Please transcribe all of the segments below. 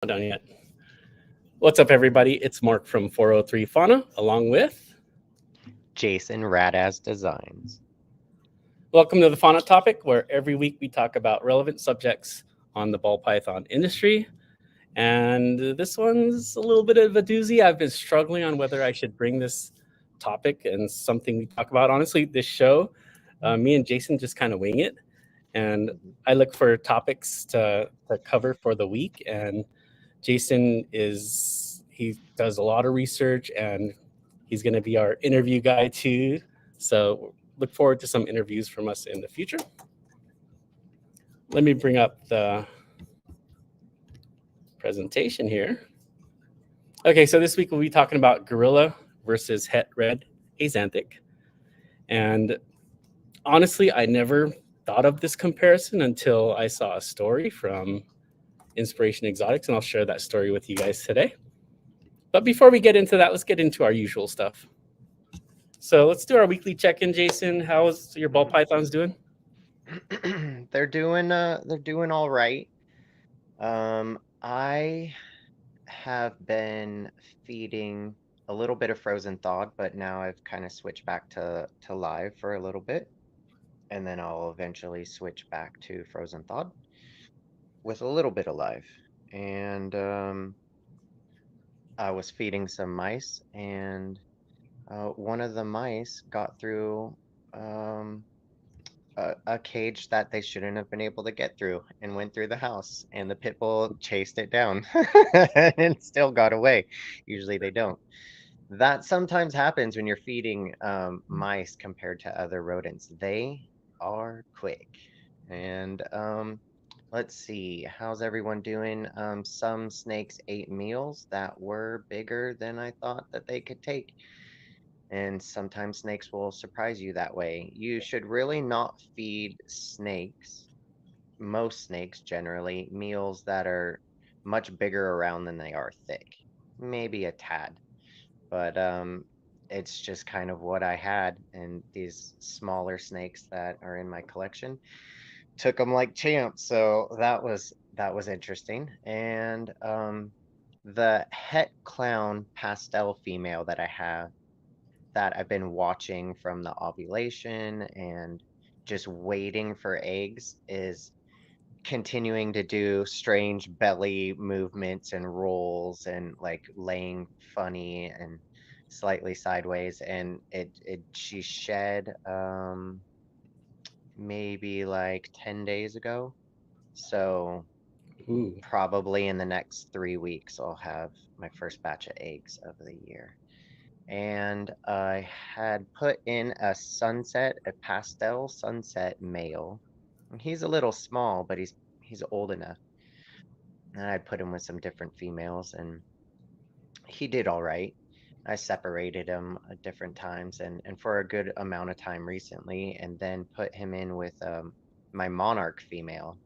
Not done yet. What's up, everybody? It's Mark from 403 Fauna, along with. Jason Radaz Designs. Welcome to the Fauna Topic, where every week we talk about relevant subjects on the ball python industry. And this one's a little bit of a doozy. I've been struggling on whether I should bring this topic and something we talk about. Honestly, this show, me and Jason just kind of wing it. And I look for topics to cover for the week. And he does a lot of research and he's going to be our interview guy too. So look forward to some interviews from us in the future. Let me bring up the presentation here. Okay, so this week we'll be talking about gorilla versus het red Axanthic. And honestly, I never thought of this comparison until I saw a story from Inspiration Exotics, and I'll share that story with you guys today. But before we get into that, let's get into our usual stuff. So let's do our weekly check-in, Jason. How's your ball pythons doing? They're doing all right. I have been feeding a little bit of frozen thawed, but now I've kind of switched back to live for a little bit, and then I'll eventually switch back to frozen thawed with a little bit of live. And I was feeding some mice, and one of the mice got through um a cage that they shouldn't have been able to get through and went through the house, and the pit bull chased it down and still got away. Usually they don't. That sometimes happens when you're feeding mice compared to other rodents. They are quick. And let's see, how's everyone doing? Some snakes ate meals that were bigger than I thought that they could take. And sometimes snakes will surprise you that way. You should really not feed snakes, most snakes generally, meals that are much bigger around than they are thick. Maybe a tad, but it's just kind of what I had. And these smaller snakes that are in my collection took them like champs. So that was interesting. And the het clown pastel female that I have, that I've been watching from the ovulation and just waiting for eggs, is continuing to do strange belly movements and rolls and like laying funny and slightly sideways. And it she shed maybe like 10 days ago. So Ooh. probably in the next 3 weeks I'll have my first batch of eggs of the year. And I had put in a pastel sunset male. He's a little small, but he's old enough. And I put him with some different females, and he did all right. I separated him at different times and for a good amount of time recently, and then put him in with my monarch female,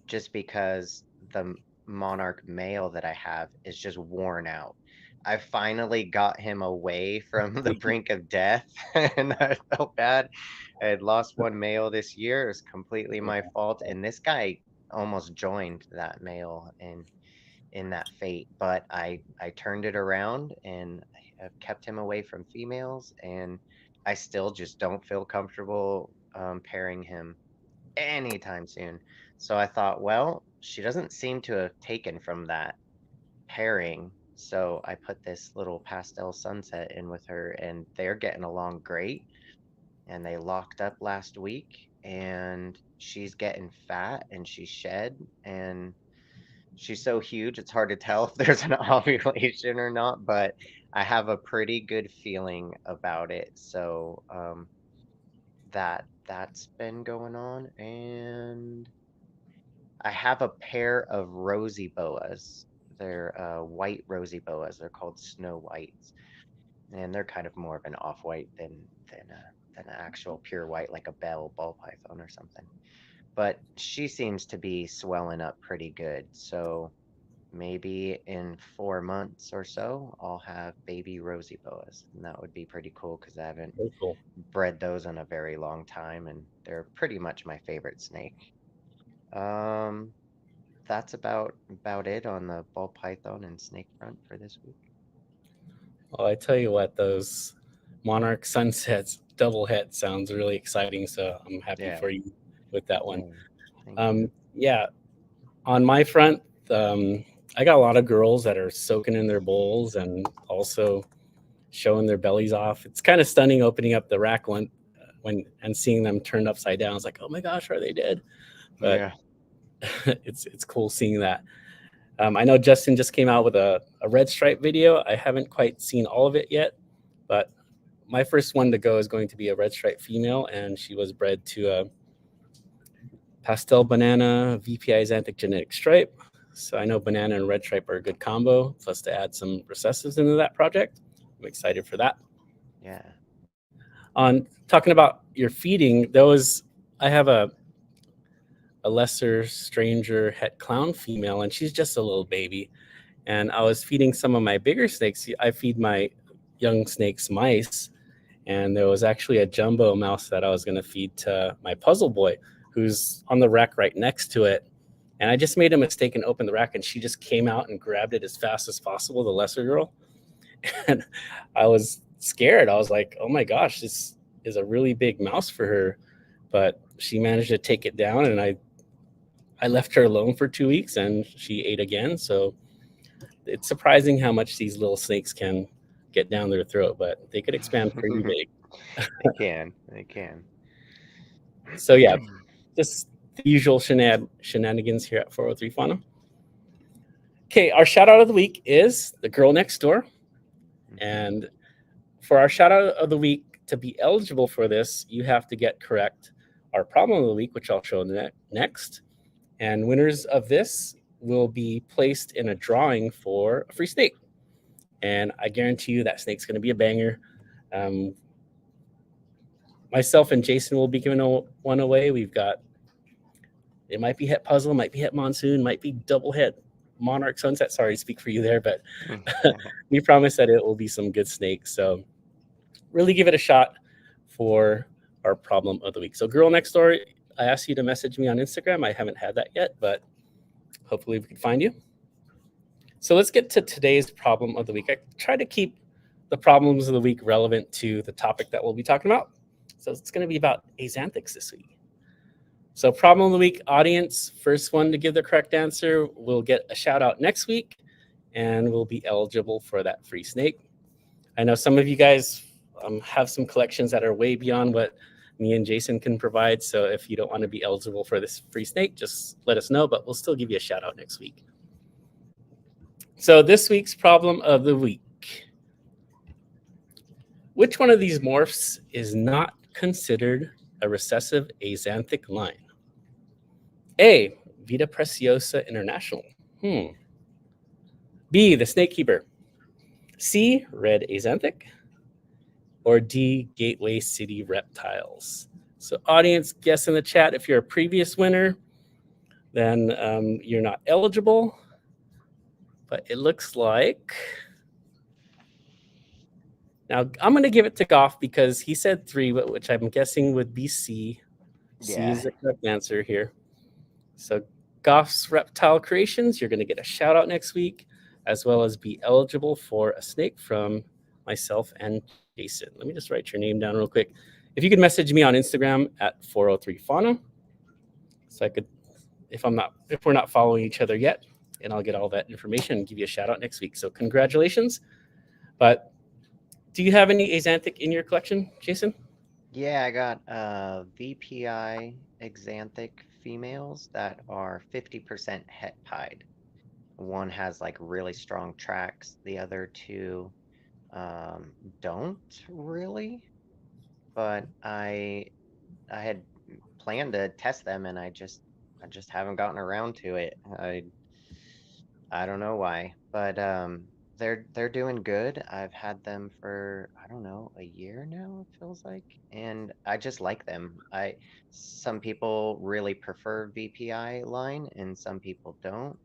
just because the monarch male that I have is just worn out. I finally got him away from the brink of death, and I felt bad. I had lost one male this year. It was completely my fault, and this guy almost joined that male in that fate. But I turned it around, and I've kept him away from females, and I still just don't feel comfortable pairing him anytime soon. So I thought, well, she doesn't seem to have taken from that pairing. So I put this little pastel sunset in with her, and they're getting along great. And they locked up last week, and she's getting fat and she shed, and she's so huge it's hard to tell if there's an ovulation or not, but I have a pretty good feeling about it. So that's been going on. And I have a pair of rosy boas. They're white rosy boas. They're called snow whites, and they're kind of more of an off-white than an actual pure white, like a ball python or something. But she seems to be swelling up pretty good. So maybe in 4 months or so, I'll have baby rosy boas, and that would be pretty cool because I haven't Very cool. bred those in a very long time, and they're pretty much my favorite snake. Um, that's about it on the ball python and snake front for this week. Well, I tell you what, those Monarch Sunsets double het sounds really exciting. So I'm happy Yeah, for you with that one. yeah. Thank you. Yeah, on my front, um, I got a lot of girls that are soaking in their bowls and also showing their bellies off. It's kind of stunning opening up the rack one when and seeing them turned upside down. It's like, oh my gosh, are they dead? But Yeah. it's cool seeing that. I know Justin just came out with a red stripe video. I haven't quite seen all of it yet, but my first one to go is going to be a red stripe female, and she was bred to a pastel banana VPI Xanthic genetic stripe. So I know banana and red stripe are a good combo. Plus to add some recessives into that project. I'm excited for that. Yeah. On talking about your feeding, I have a lesser stranger het clown female, and she's just a little baby. And I was feeding some of my bigger snakes. I feed my young snakes mice, and there was actually a jumbo mouse that I was going to feed to my puzzle boy, who's on the rack right next to it. And I just made a mistake and opened the rack, and she just came out and grabbed it as fast as possible, the lesser girl. And I was scared. I was like, oh my gosh, this is a really big mouse for her. But she managed to take it down, and I left her alone for 2 weeks, and she ate again. So it's surprising how much these little snakes can get down their throat, but they could expand pretty big. They can. They can. So yeah, just the usual shenanigans here at 403 Fauna. Okay, our shout out of the week is the girl next door. Mhm. And for our shout out of the week, to be eligible for this, you have to get correct our problem of the week, which I'll show next. And winners of this will be placed in a drawing for a free snake. And I guarantee you that snake's going to be a banger. Um, myself and Jason will be giving one away. We've got, it might be Het Puzzle, might be Het Monsoon, might be double Het Monarch Sunset. Sorry to speak for you there, but we promise that it will be some good snakes. So really give it a shot for our problem of the week. So girl next door, I asked you to message me on Instagram. I haven't had that yet, but hopefully we can find you. So let's get to today's problem of the week. I try to keep the problems of the week relevant to the topic that we'll be talking about. So it's going to be about Axanthics this week. So problem of the week, audience, first one to give the correct answer will get a shout out next week and will be eligible for that free snake. I know some of you guys have some collections that are way beyond what me and Jason can provide. So if you don't want to be eligible for this free snake, just let us know, but we'll still give you a shout out next week. So this week's problem of the week. Which one of these morphs is not considered a recessive axanthic line? A, Vita Preciosa International. B, the Snake Keeper. C, Red Axanthic. Or D, Gateway City Reptiles. So audience, guess in the chat if you're a previous winner, then you're not eligible. But it looks like... Now, I'm going to give it to Goff because he said 3, which I'm guessing would be C. C Yeah. is the correct answer here. So Goff's Reptile Creations, you're going to get a shout out next week, as well as be eligible for a snake from myself and Jason. Let me just write your name down real quick. If you could message me on Instagram at 403 Fauna, so I could, if we're not following each other yet, and I'll get all that information and give you a shout out next week. So congratulations. But do you have any Axanthic in your collection, Jason? Yeah, I got VPI Axanthic females that are 50% het pied. One has like really strong tracks. The other two don't really, but I had planned to test them and I just haven't gotten around to it. I don't know why, but they're doing good. I've had them for I don't know, a year now, it feels like, and I just like them. Some people really prefer VPI line and some people don't,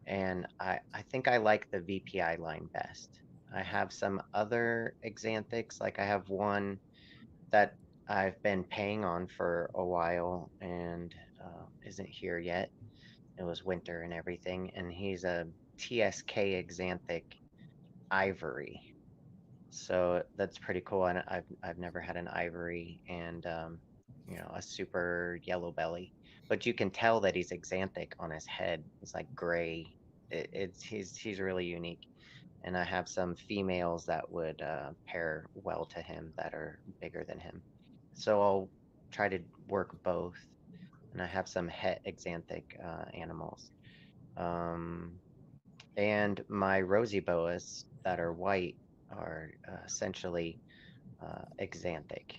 and I think I like the VPI line best. I have some other Xanthics, like I have one that I've been paying on for a while and isn't here yet. It was winter and everything, and he's a TSK Axanthic ivory. So that's pretty cool. And I've never had an ivory and a super yellow belly. But you can tell that he's axanthic on his head. It's like gray. He's really unique. And I have some females that would pair well to him that are bigger than him. So I'll try to work both. And I have some het axanthic animals. Um, and my rosy boas that are white are essentially axanthic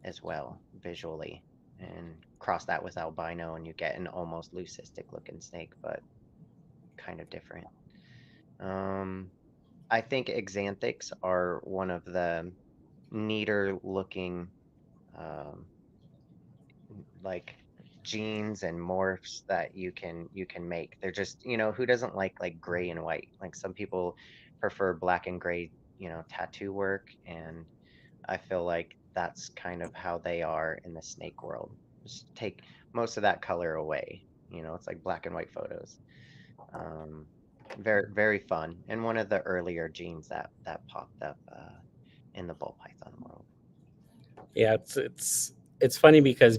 as well visually. And cross that with albino, and you get an almost leucistic looking snake, but kind of different. I think axanthics are one of the neater looking um, like genes and morphs that you can make. They're just, who doesn't like gray and white? Like some people prefer black and gray, tattoo work, and I feel like that's kind of how they are in the snake world. Just take most of that color away. It's like black and white photos. Um, very very fun, and one of the earlier genes that popped up in the ball python world. Yeah, it's funny because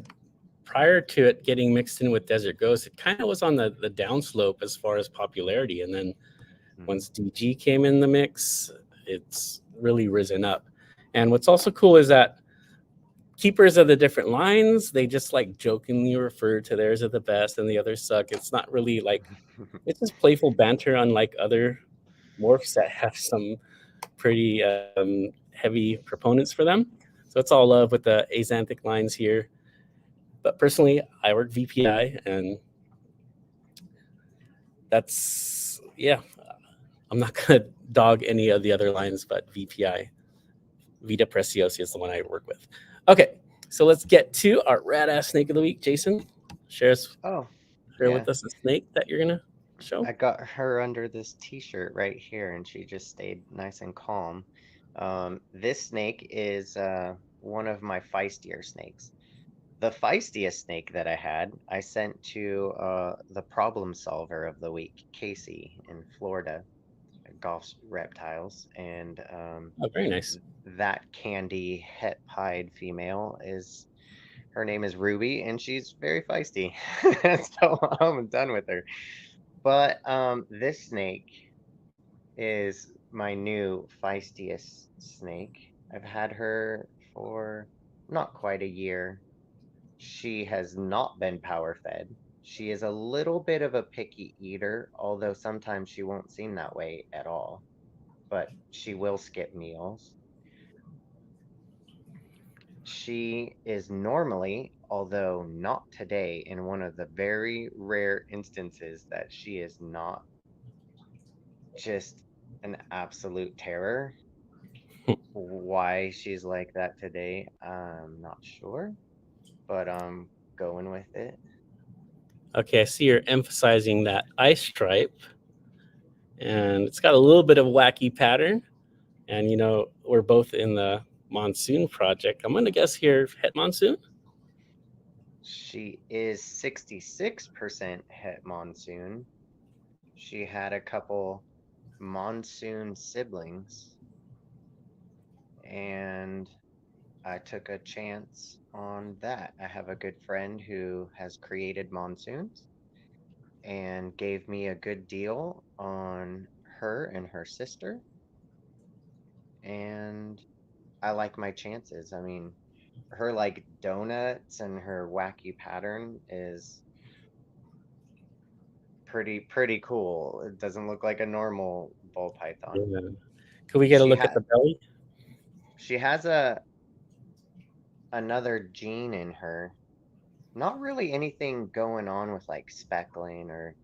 prior to it getting mixed in with Desert Ghost, it kind of was on the downslope as far as popularity. And then Hmm. once DG came in the mix, it's really risen up. And what's also cool is that keepers of the different lines, they just like jokingly refer to theirs as the best and the others suck. It's not really like, it's just playful banter, unlike other morphs that have some pretty heavy proponents for them. So it's all love with the Axanthic lines here. But personally, I work VPI, and that's, yeah, I'm not going to dog any of the other lines, but VPI, Vita Preciosa, is the one I work with. Okay, so let's get to our rad ass snake of the week. Jason, share, Oh, share yeah. with us a snake that you're going to show. I got her under this t-shirt right here, and she just stayed nice and calm. This snake is one of my feistier snakes. The feistiest snake that I had, I sent to the problem solver of the week, Casey in Florida, Golf's Reptiles, and Oh, very nice. that candy het pied female is her name is Ruby, and she's very feisty. So I'm done with her. But this snake is my new feistiest snake. I've had her for not quite a year. She has not been power fed. She is a little bit of a picky eater, although sometimes she won't seem that way at all. But she will skip meals. She is normally, although not today, in one of the very rare instances that she is not just an absolute terror. Why she's like that today, I'm not sure, but I'm going with it. Okay, I see you're emphasizing that ice stripe, and it's got a little bit of a wacky pattern. And, we're both in the monsoon project. I'm going to guess here, het monsoon. She is 66% het monsoon. She had a couple monsoon siblings, and I took a chance on that. I have a good friend who has created monsoons and gave me a good deal on her and her sister, and I like my chances. I mean, her like donuts and her wacky pattern is pretty cool. It doesn't look like a normal ball python. Yeah. Could we get a She look at had the belly? she has a another gene in her. Not really anything going on with like speckling or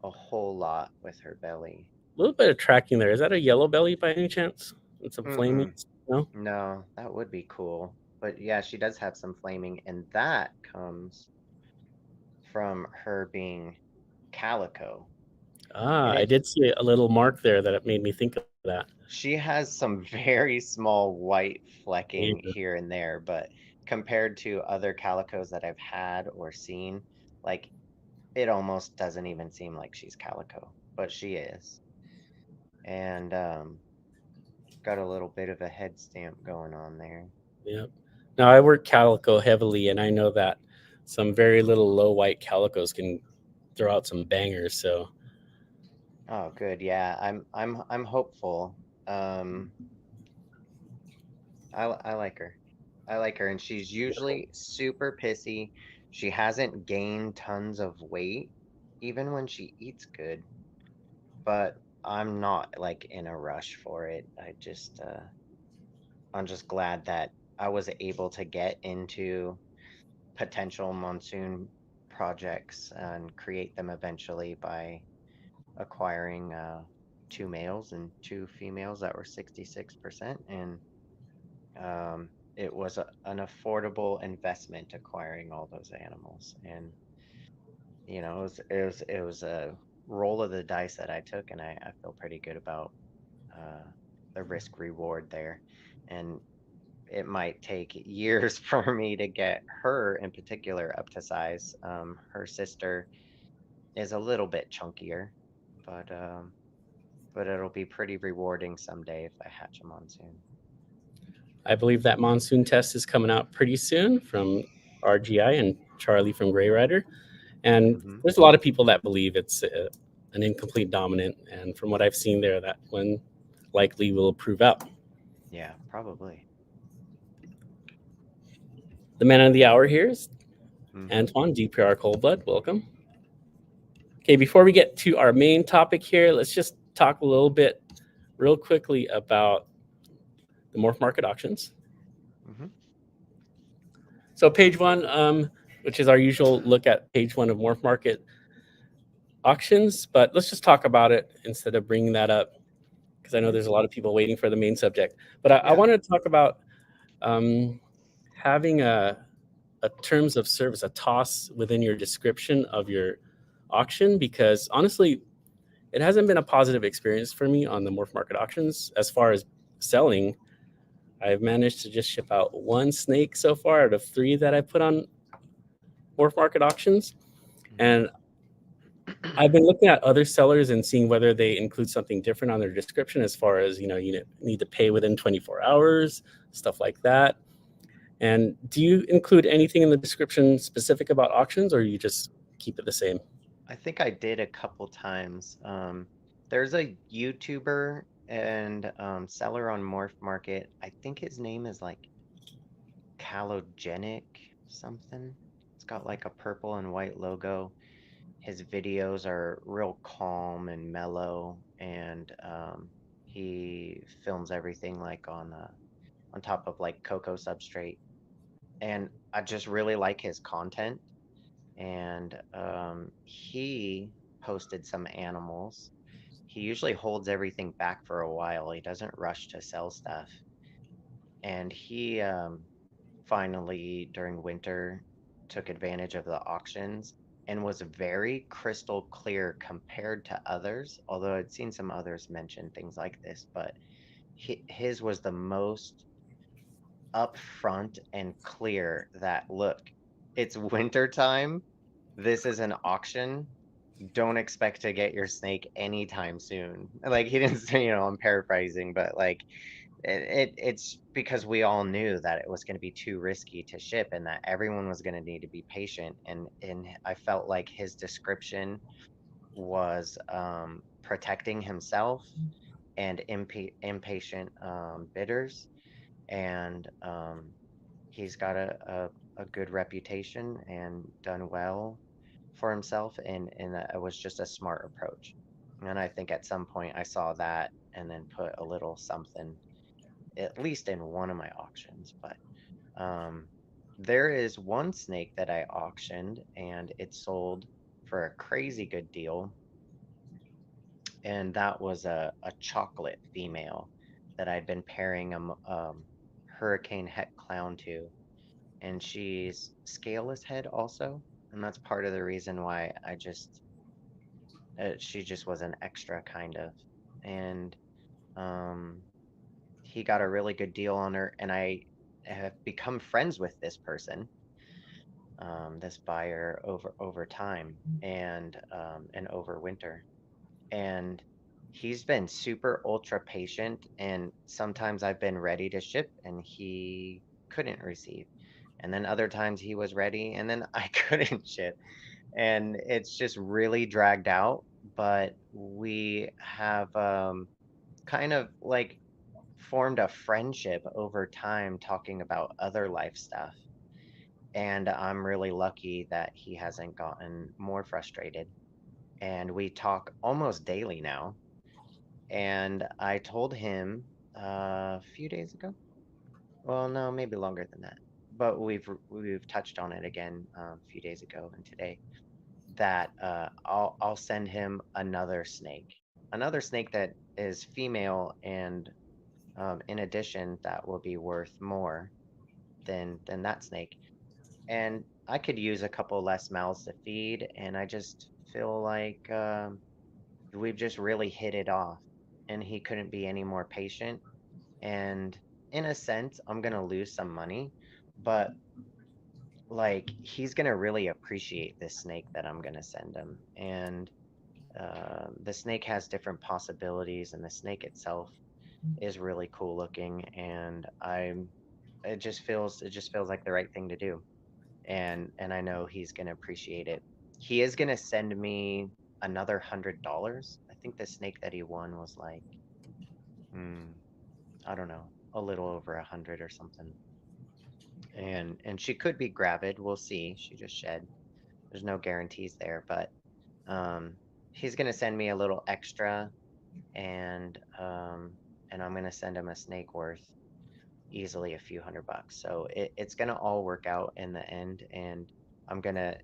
a whole lot with her belly. A little bit of tracking there. Is that a yellow belly by any chance? And some flaming? Mm-mm. No? No, that would be cool. But yeah, she does have some flaming, and that comes from her being calico. Ah, And I did see a little mark there that it made me think of that. she has some very small white Yeah. flecking here and there, but compared to other calicos that I've had or seen, like it almost doesn't even seem like she's calico, but she is. And got a little bit of a head stamp going on there. Yep. Now I work calico heavily, and I know that some very little low white calicos can throw out some bangers. So Oh, good. Yeah, I'm hopeful. Um, I like her. I like her, and she's usually super pissy. She hasn't gained tons of weight, even when she eats good. But I'm not like in a rush for it. I'm just glad that I was able to get into potential monsoon projects and create them eventually by acquiring two males and two females that were 66%. And it was an affordable investment acquiring all those animals. And, it was a roll of the dice that I took, and I feel pretty good about uh, the risk reward there. And it might take years for me to get her in particular up to size. Her sister is a little bit chunkier, but it'll be pretty rewarding someday if I hatch them on soon. I believe that monsoon test is coming out pretty soon from RGI and Charlie from Gray Rider. And Hmm. there's a lot of people that believe it's an incomplete dominant. And from what I've seen there, that one likely will prove out. Yeah, probably. The man of the hour here is Hmm. Antoine, DPR Cold Blood. Welcome. Okay, before we get to our main topic here, let's just talk a little bit real quickly about the morph market auctions. Hmm. So page one, which is our usual look at page one of morph market auctions, but let's just talk about it instead of bringing that up because I know Hmm. there's a lot of people waiting for the main subject. But I Yeah. want to talk about um, having a terms of service, a toss within your description of your auction, because honestly, it hasn't been a positive experience for me on the morph market auctions as far as selling. I've managed to just ship out one snake so far out of three that I put on morph market auctions. Hmm. And I've been looking at other sellers and seeing whether they include something different on their description as far as, you need to pay within 24 hours, stuff like that. And do you include anything in the description specific about auctions, or you just keep it the same? I think I did a couple times. There's a YouTuber and seller on Morph Market. I think his name is like Calogenic something. It's got like a purple and white logo. His videos are real calm and mellow, and he films everything like on top of like cocoa substrate. And I just really like his content. And he posted some animals. He usually holds everything back for a while. He doesn't rush to sell stuff. And he finally, during winter, took advantage of the auctions and was very crystal clear compared to others. Although I'd seen some others mention things like this, but his was the most upfront and clear that look, it's winter time. This is an auction. Don't expect to get your snake anytime soon. Like he didn't say, I'm paraphrasing, but like it's because we all knew that it was going to be too risky to ship and that everyone was going to need to be patient. And I felt like his description was protecting himself and impatient bidders. And he's got a good reputation and done well for himself, and it was just a smart approach. And I think at some point I saw that and then put a little something at least in one of my auctions. But um, there is one snake that I auctioned and it sold for a crazy good deal, and that was a chocolate female that I'd been pairing Hurricane Het Clown to, and she's scaleless head also, and that's part of the reason why she just was an extra kind of. And um, he got a really good deal on her, and I have become friends with this person. this buyer over time and over winter. And he's been super ultra patient, and sometimes I've been ready to ship and he couldn't receive. And then other times he was ready and then I couldn't ship. And it's just really dragged out, but we have kind of like formed a friendship over time talking about other life stuff. And I'm really lucky that he hasn't gotten more frustrated. And we talk almost daily now. And I told him a few days ago. Well, no, maybe longer than that. But we've touched on it again a few days ago and today that I'll send him another snake that is female, and in addition, that will be worth more than that snake. And I could use a couple less mouths to feed, and I just feel like we've just really hit it off, and he couldn't be any more patient. And in a sense, I'm gonna lose some money, but like he's gonna really appreciate this snake that I'm gonna send him. And the snake has different possibilities, and the snake itself is really cool looking. And it just feels like the right thing to do. And I know he's gonna appreciate it. He is gonna send me another $100. I think the snake that he won was like, hmm, I don't know, a little over 100 or something. And she could be gravid. We'll see. She just shed. There's no guarantees there, but um, he's gonna send me a little extra, and and I'm gonna send him a snake worth easily a few $100. So it's gonna all work out in the end, and I'm gonna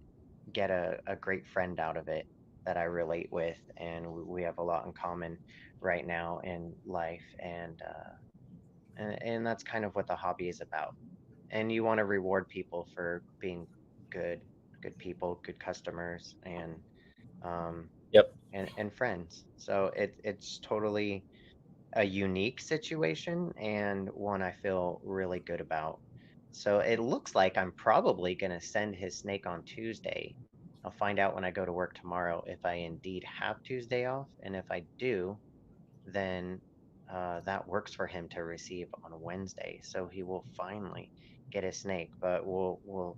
get a great friend out of it that I relate with, and we have a lot in common right now in life, and that's kind of what the hobby is about. And you want to reward people for being good, good people, good customers, um Yep. and friends. So it's totally a unique situation and one I feel really good about. So it looks like I'm probably going to send his snake on Tuesday. I'll find out when I go to work tomorrow if I indeed have Tuesday off. And if I do, then that works for him to receive on Wednesday. So he will finally get a snake, but we'll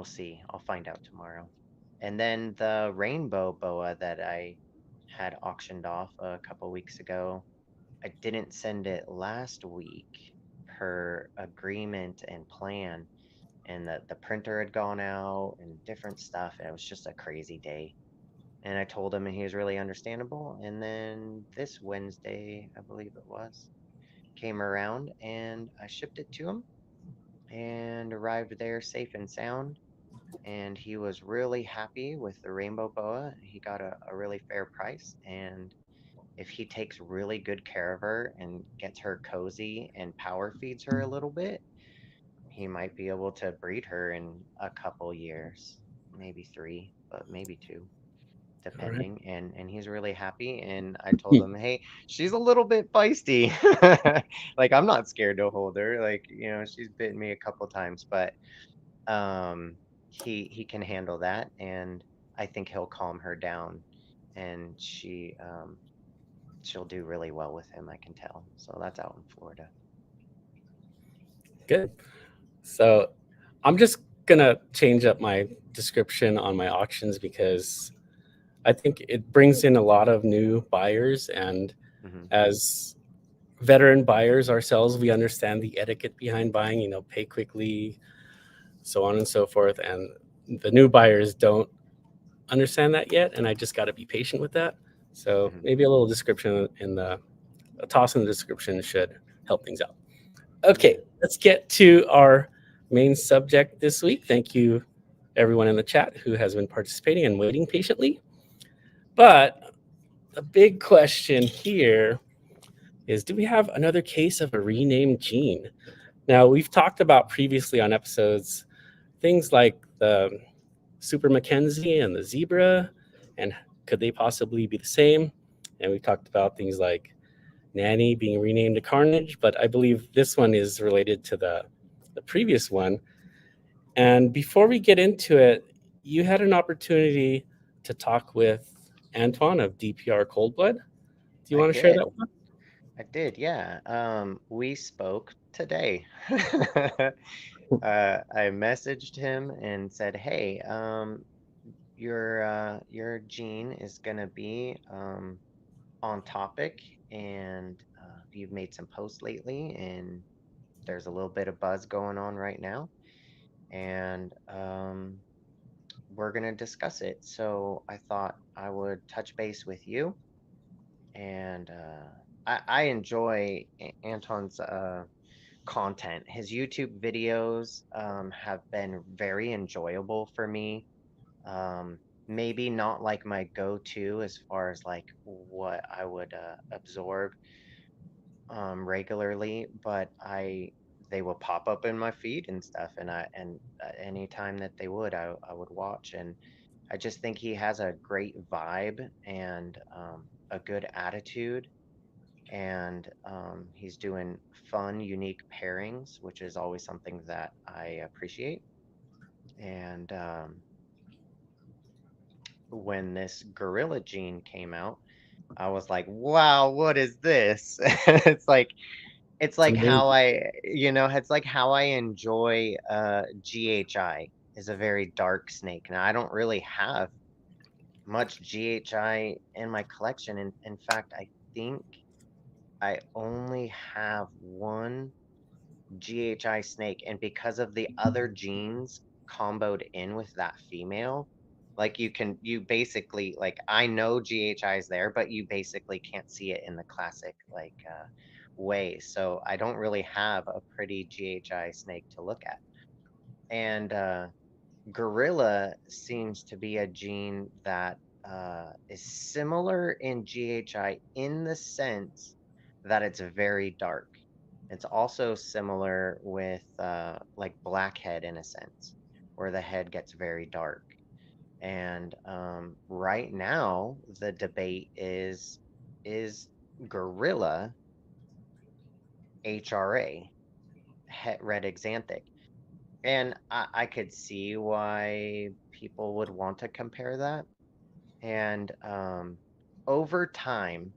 see. I'll find out tomorrow. And then the rainbow boa that I had auctioned off a couple weeks ago, I didn't send it last week per agreement and plan, and the printer had gone out and different stuff, and it was just a crazy day. And I told him, and he was really understandable. And then this Wednesday, I believe it was, came around and I shipped it to him and arrived there safe and sound. And he was really happy with the rainbow boa. He got a really fair price, and if he takes really good care of her and gets her cozy and power feeds her a little bit, he might be able to breed her in a couple years, maybe 3, but maybe 2, All right. depending. And he's really happy. And I told him, hey, she's a little bit feisty. Like I'm not scared to hold her. Like, she's bitten me a couple times, but he can handle that, and I think he'll calm her down, and she'll do really well with him, I can tell. So that's out in Florida. Good. So I'm just gonna change up my description on my auctions because I think it brings in a lot of new buyers, and Hmm. as veteran buyers ourselves, we understand the etiquette behind buying. Pay quickly, so on and so forth. And the new buyers don't understand that yet, and I just got to be patient with that. So Hmm. maybe a little description a toss in the description should help things out. Okay, Yeah. let's get to our main subject this week. Thank you, everyone in the chat who has been participating and waiting patiently. But the big question here is, do we have another case of a renamed gene? Now, we've talked about previously on episodes things like the Super Mackenzie and the zebra, and could they possibly be the same? And we talked about things like Nanny being renamed to Carnage, but I believe this one is related to the previous one. And before we get into it, you had an opportunity to talk with Antoine of DPR Cold Blood. Do you I want to share did. that one? I did, yeah. We spoke today. I messaged him and said, "Hey, your gene is gonna be on topic, and you've made some posts lately, and there's a little bit of buzz going on right now, and we're gonna discuss it. So I thought I would touch base with you, and I enjoy Anton's content. His YouTube videos have been very enjoyable for me. Um, Maybe not like my go-to as far as like what I would absorb regularly, but I they will pop up in my feed and stuff, and anytime that they would, I would watch, and I just think he has a great vibe and a good attitude, and he's doing fun, unique pairings, which is always something that I appreciate. And when this Gorilla Gene came out, I was like, "Wow, what is this?" It's It's like amazing. how it's like how I enjoy GHI is a very dark snake. Now I don't really have much GHI in my collection. In fact, I think I only have one GHI snake, and because of the other genes comboed in with that female, like you basically like I know GHI is there, but you basically can't see it in the classic like way. So I don't really have a pretty GHI snake to look at. And Gorilla seems to be a gene that is similar in GHI in the sense that it's very dark. It's also similar with like Blackhead in a sense, where the head gets very dark. And right now, the debate is Gorilla HRA, het red Axanthic. And I could see why people would want to compare that. And over time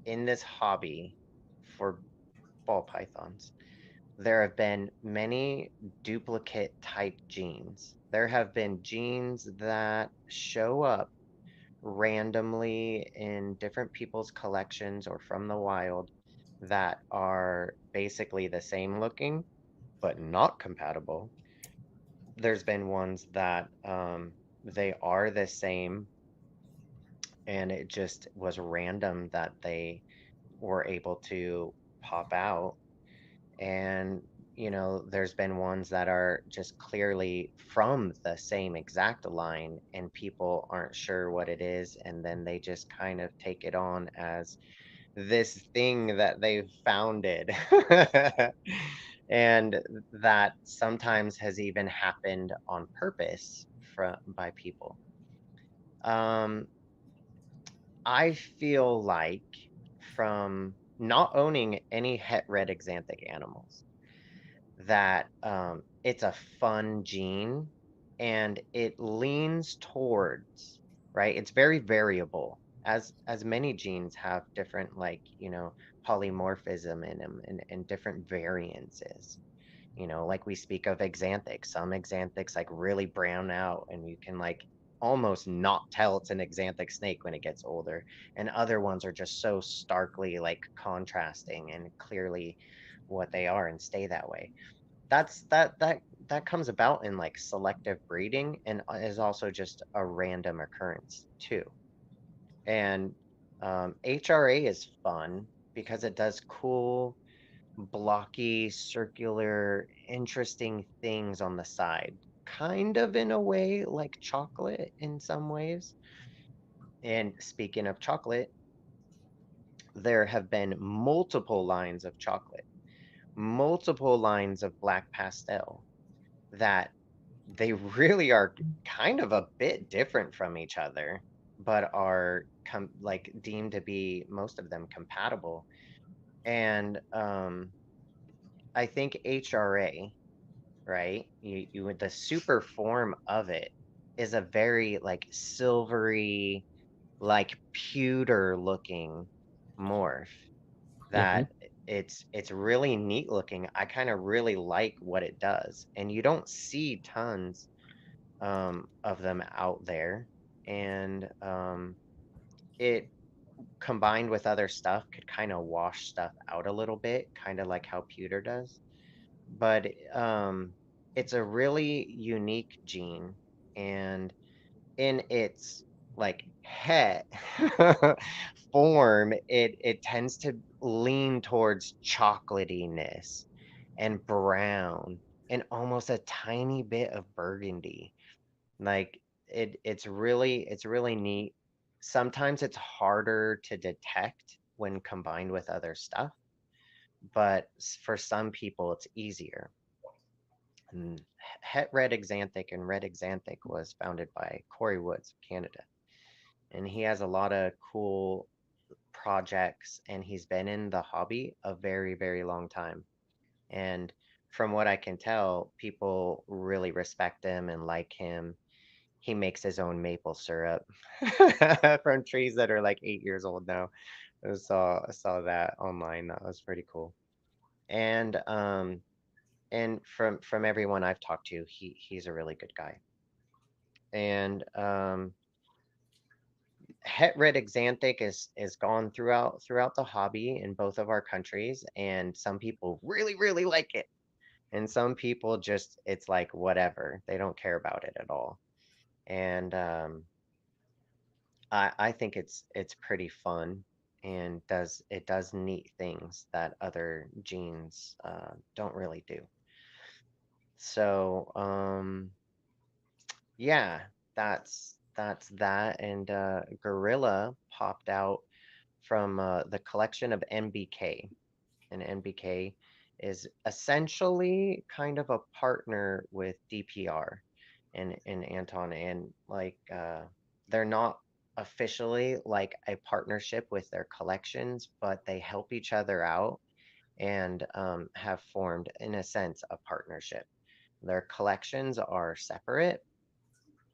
in this hobby for ball pythons, there have been many duplicate type genes. There have been genes that show up randomly in different people's collections or from the wild that are basically the same looking, but not compatible. There's been ones that they are the same, and it just was random that they were able to pop out. And, there's been ones that are just clearly from the same exact line, and people aren't sure what it is. And then they just kind of take it on as this thing that they've founded. And that sometimes has even happened on purpose by people. Um, I feel like from not owning any het red axanthic animals, that it's a fun gene and it leans towards, right? It's very variable, as many genes have different like, polymorphism in them, and different variances. Like we speak of axanthics. Some axanthics like really brown out, and you can like almost not tell it's an axanthic snake when it gets older. And other ones are just so starkly like contrasting and clearly what they are and stay that way. That comes about in like selective breeding, and is also just a random occurrence too. And HRA is fun because it does cool, blocky, circular, interesting things on the side. Kind of in a way like chocolate in some ways. And speaking of chocolate, there have been multiple lines of chocolate, multiple lines of black pastel that they really are kind of a bit different from each other, but are like deemed to be most of them compatible. And I think HRA right? The super form of it is a very like silvery, like pewter looking morph Hmm. that it's really neat looking. I kind of really like what it does, and you don't see tons of them out there, and it combined with other stuff could kind of wash stuff out a little bit, kind of like how pewter does. But it's a really unique gene, and in its like het form, it tends to lean towards chocolatiness and brown and almost a tiny bit of burgundy. Like it's really neat. Sometimes it's harder to detect when combined with other stuff, but for some people it's easier. And Het Red Axanthic and Red Axanthic was founded by Corey Woods of Canada. And he has a lot of cool projects, and he's been in the hobby a very, very long time. And from what I can tell, people really respect him and like him. He makes his own maple syrup from trees that are like 8 years old now. I saw that online. That was pretty cool. And from everyone I've talked to, he's a really good guy. And Het Red Axanthic is gone throughout the hobby in both of our countries, and some people really, really like it. And some people just it's like whatever. They don't care about it at all. And I think it's pretty fun and does neat things that other genes don't really do. So yeah, that's that. And Gorilla popped out from the collection of NBK, and NBK is essentially kind of a partner with DPR and Anton, and like they're not officially like a partnership with their collections, but they help each other out and have formed, in a sense, a partnership. Their collections are separate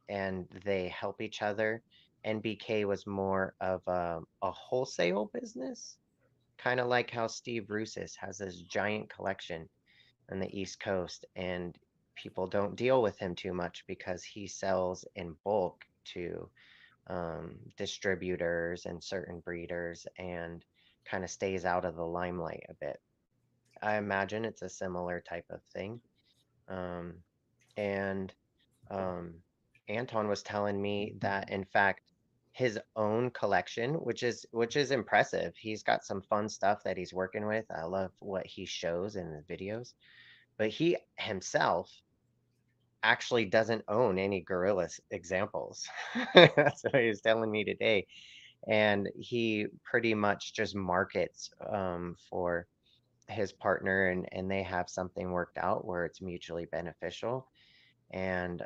and they help each other. NBK was more of a wholesale business, kind of like how Steve Rusis has this giant collection on the East Coast, and people don't deal with him too much because he sells in bulk to distributors and certain breeders and kind of stays out of the limelight a bit. I imagine it's a similar type of thing. Um, and um, Anton was telling me that in fact his own collection, which is impressive. He's got some fun stuff that he's working with. I love what he shows in the videos, but he himself actually doesn't own any gorilla examples. That's what he was telling me today. And he pretty much just markets for his partner, and they have something worked out where it's mutually beneficial. And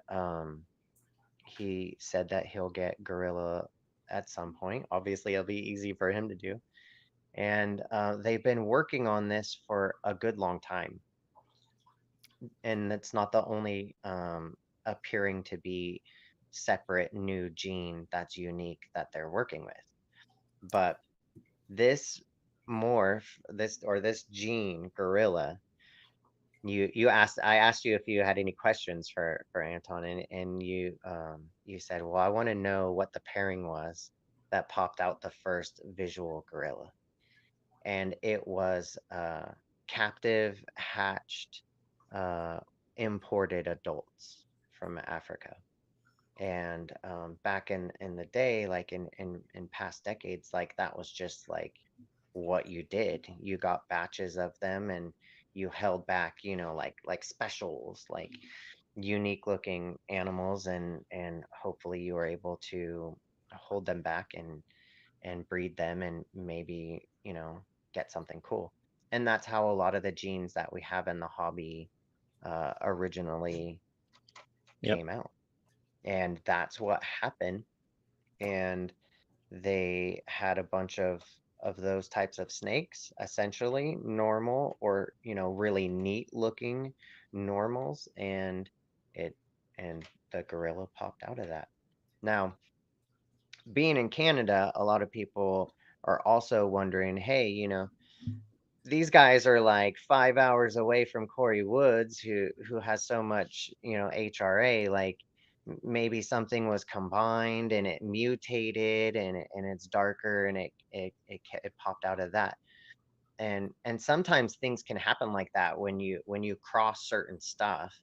he said that he'll get gorilla at some point. Obviously, it'll be easy for him to do. And they've been working on this for a good long time. And it's not the only appearing to be separate new gene that's unique that they're working with. But this this gene, gorilla, you asked I asked you if you had any questions for Anton, and you said, well, I want to know what the pairing was that popped out the first visual gorilla. And it was captive hatched imported adults from Africa. And back in the day, like in past decades, like that was just like what you did. You got batches of them and you held back, like specials, like unique looking animals, and hopefully you were able to hold them back and breed them and maybe, get something cool. And that's how a lot of the genes that we have in the hobby originally Yep. came out. And that's what happened. And they had a bunch of those types of snakes, essentially normal or really neat looking normals, and it and the gorilla popped out of that. Now, being in Canada, a lot of people are also wondering, hey, these guys are like 5 hours away from Corey Woods, who has so much, HRA. Like maybe something was combined and it mutated and it's darker and it popped out of that. And sometimes things can happen like that when you cross certain stuff,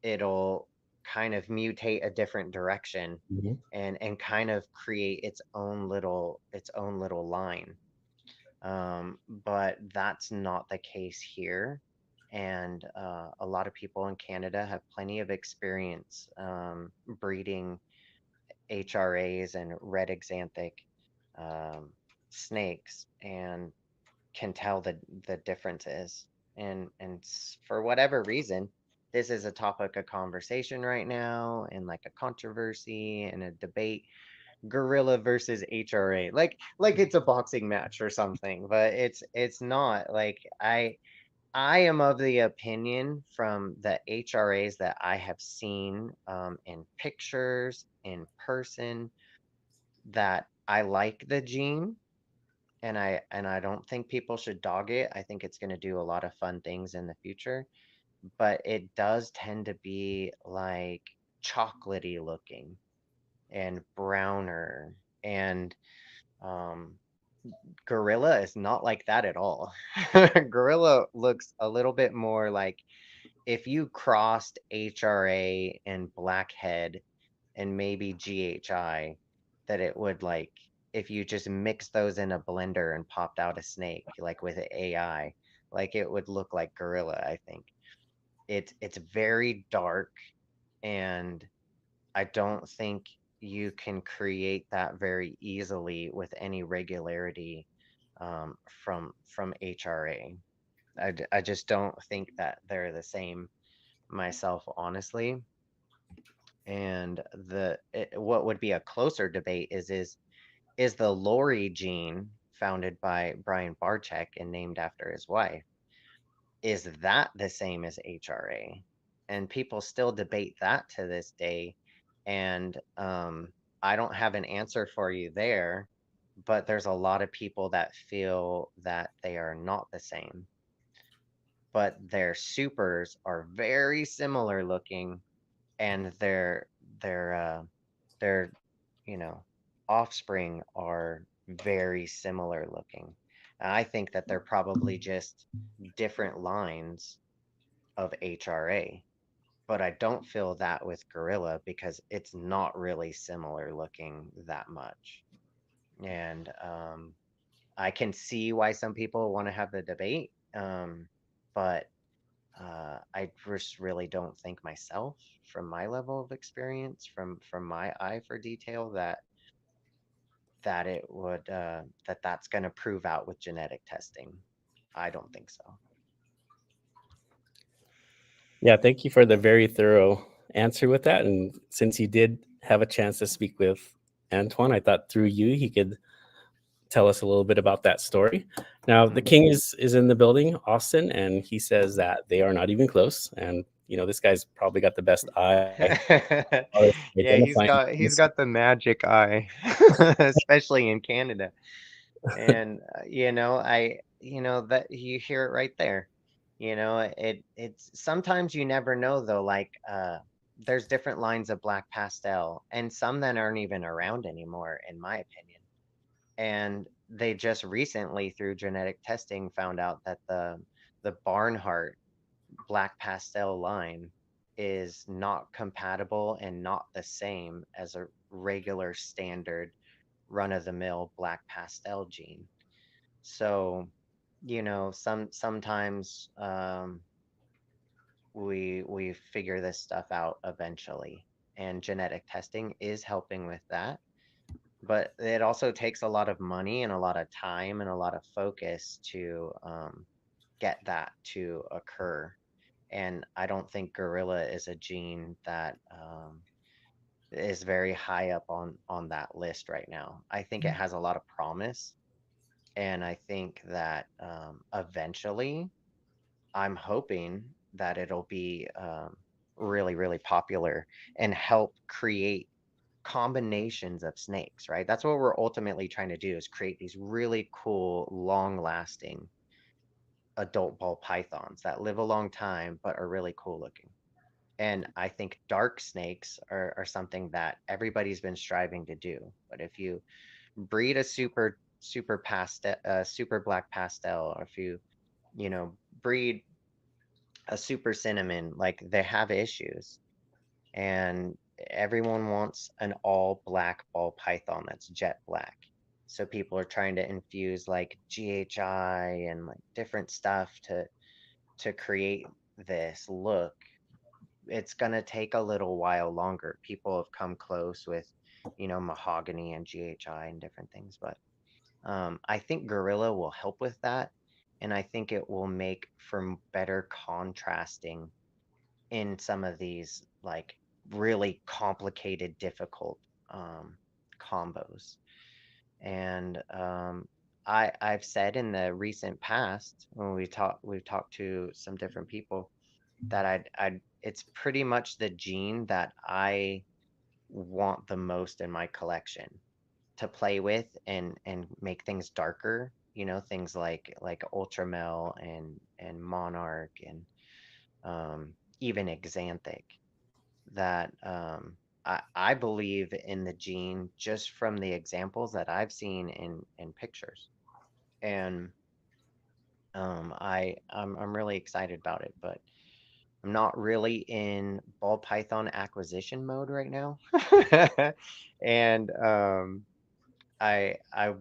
it'll kind of mutate a different direction Mhm. and kind of create its own little line. But that's not the case here. And a lot of people in Canada have plenty of experience breeding HRAs and red axanthic um, snakes, and can tell the differences. And for whatever reason, this is a topic of conversation right now, and like a controversy and a debate. Gorilla versus HRA, like it's a boxing match or something, but it's not. Like I am of the opinion from the HRAs that I have seen in pictures, in person, that I like the gene, and I don't think people should dog it. I think it's going to do a lot of fun things in the future, but it does tend to be like chocolatey looking and browner, and um Gorilla is not like that at all. Gorilla looks a little bit more like if you crossed HRA and Blackhead and maybe GHI, that it would like if you just mix those in a blender and popped out a snake like with AI, like it would look like Gorilla, I think. It's very dark, and I don't think you can create that very easily with any regularity from HRA. I just don't think that they're the same myself, honestly. And what would be a closer debate is the Lori gene, founded by Brian Barczyk and named after his wife, is that the same as HRA? And people still debate that to this day. And I don't have an answer for you there, but there's a lot of people that feel that they are not the same. But their supers are very similar looking, and their you know offspring are very similar looking. I think that they're probably just different lines of HRA, but I don't feel that with Gorilla because it's not really similar looking that much. And I can see why some people want to have the debate, but I just really don't think myself, from my level of experience, from my eye for detail, that it would that's going to prove out with genetic testing. I don't think so. Yeah, thank you for the very thorough answer with that. And since you did have a chance to speak with Antoine, I thought through you he could tell us a little bit about that story. Now, the Mm. king is in the building, Austin, and he says that they are not even close. And this guy's probably got the best eye as far as Yeah, he's identifying got he's things. got the magic eye, especially in Canada. And that you hear it right there. It's sometimes you never know though, like there's different lines of black pastel and some that aren't even around anymore, in my opinion. And they just recently, through genetic testing, found out that the Barnhart black pastel line is not compatible and not the same as a regular standard run-of-the-mill black pastel gene. So, sometimes we figure this stuff out eventually, and genetic testing is helping with that. But it also takes a lot of money and a lot of time and a lot of focus to get that to occur. And I don't think Gorilla is a gene that is very high up on that list right now. I think it has a lot of promise, And I think that eventually, I'm hoping that it'll be really, really popular and help create combinations of snakes, right? That's what we're ultimately trying to do, is create these really cool, long-lasting adult ball pythons that live a long time but are really cool looking. And I think dark snakes are something that everybody's been striving to do. But if you breed a super black pastel, or if you know, breed a super cinnamon, like, they have issues. And everyone wants an all black ball python that's jet black. So people are trying to infuse like GHI and like different stuff to create this look. It's gonna take a little while longer. People have come close with, mahogany and GHI and different things, but I think Gorilla will help with that, and I think it will make for better contrasting in some of these like really complicated, difficult combos. And I've said in the recent past when we've talked to some different people that I'd it's pretty much the gene that I want the most in my collection to play with and make things darker. Things like Ultramel and Monarch and even Axanthic. That I believe in the gene just from the examples that I've seen in pictures. And I'm really excited about it, but I'm not really in ball python acquisition mode right now. And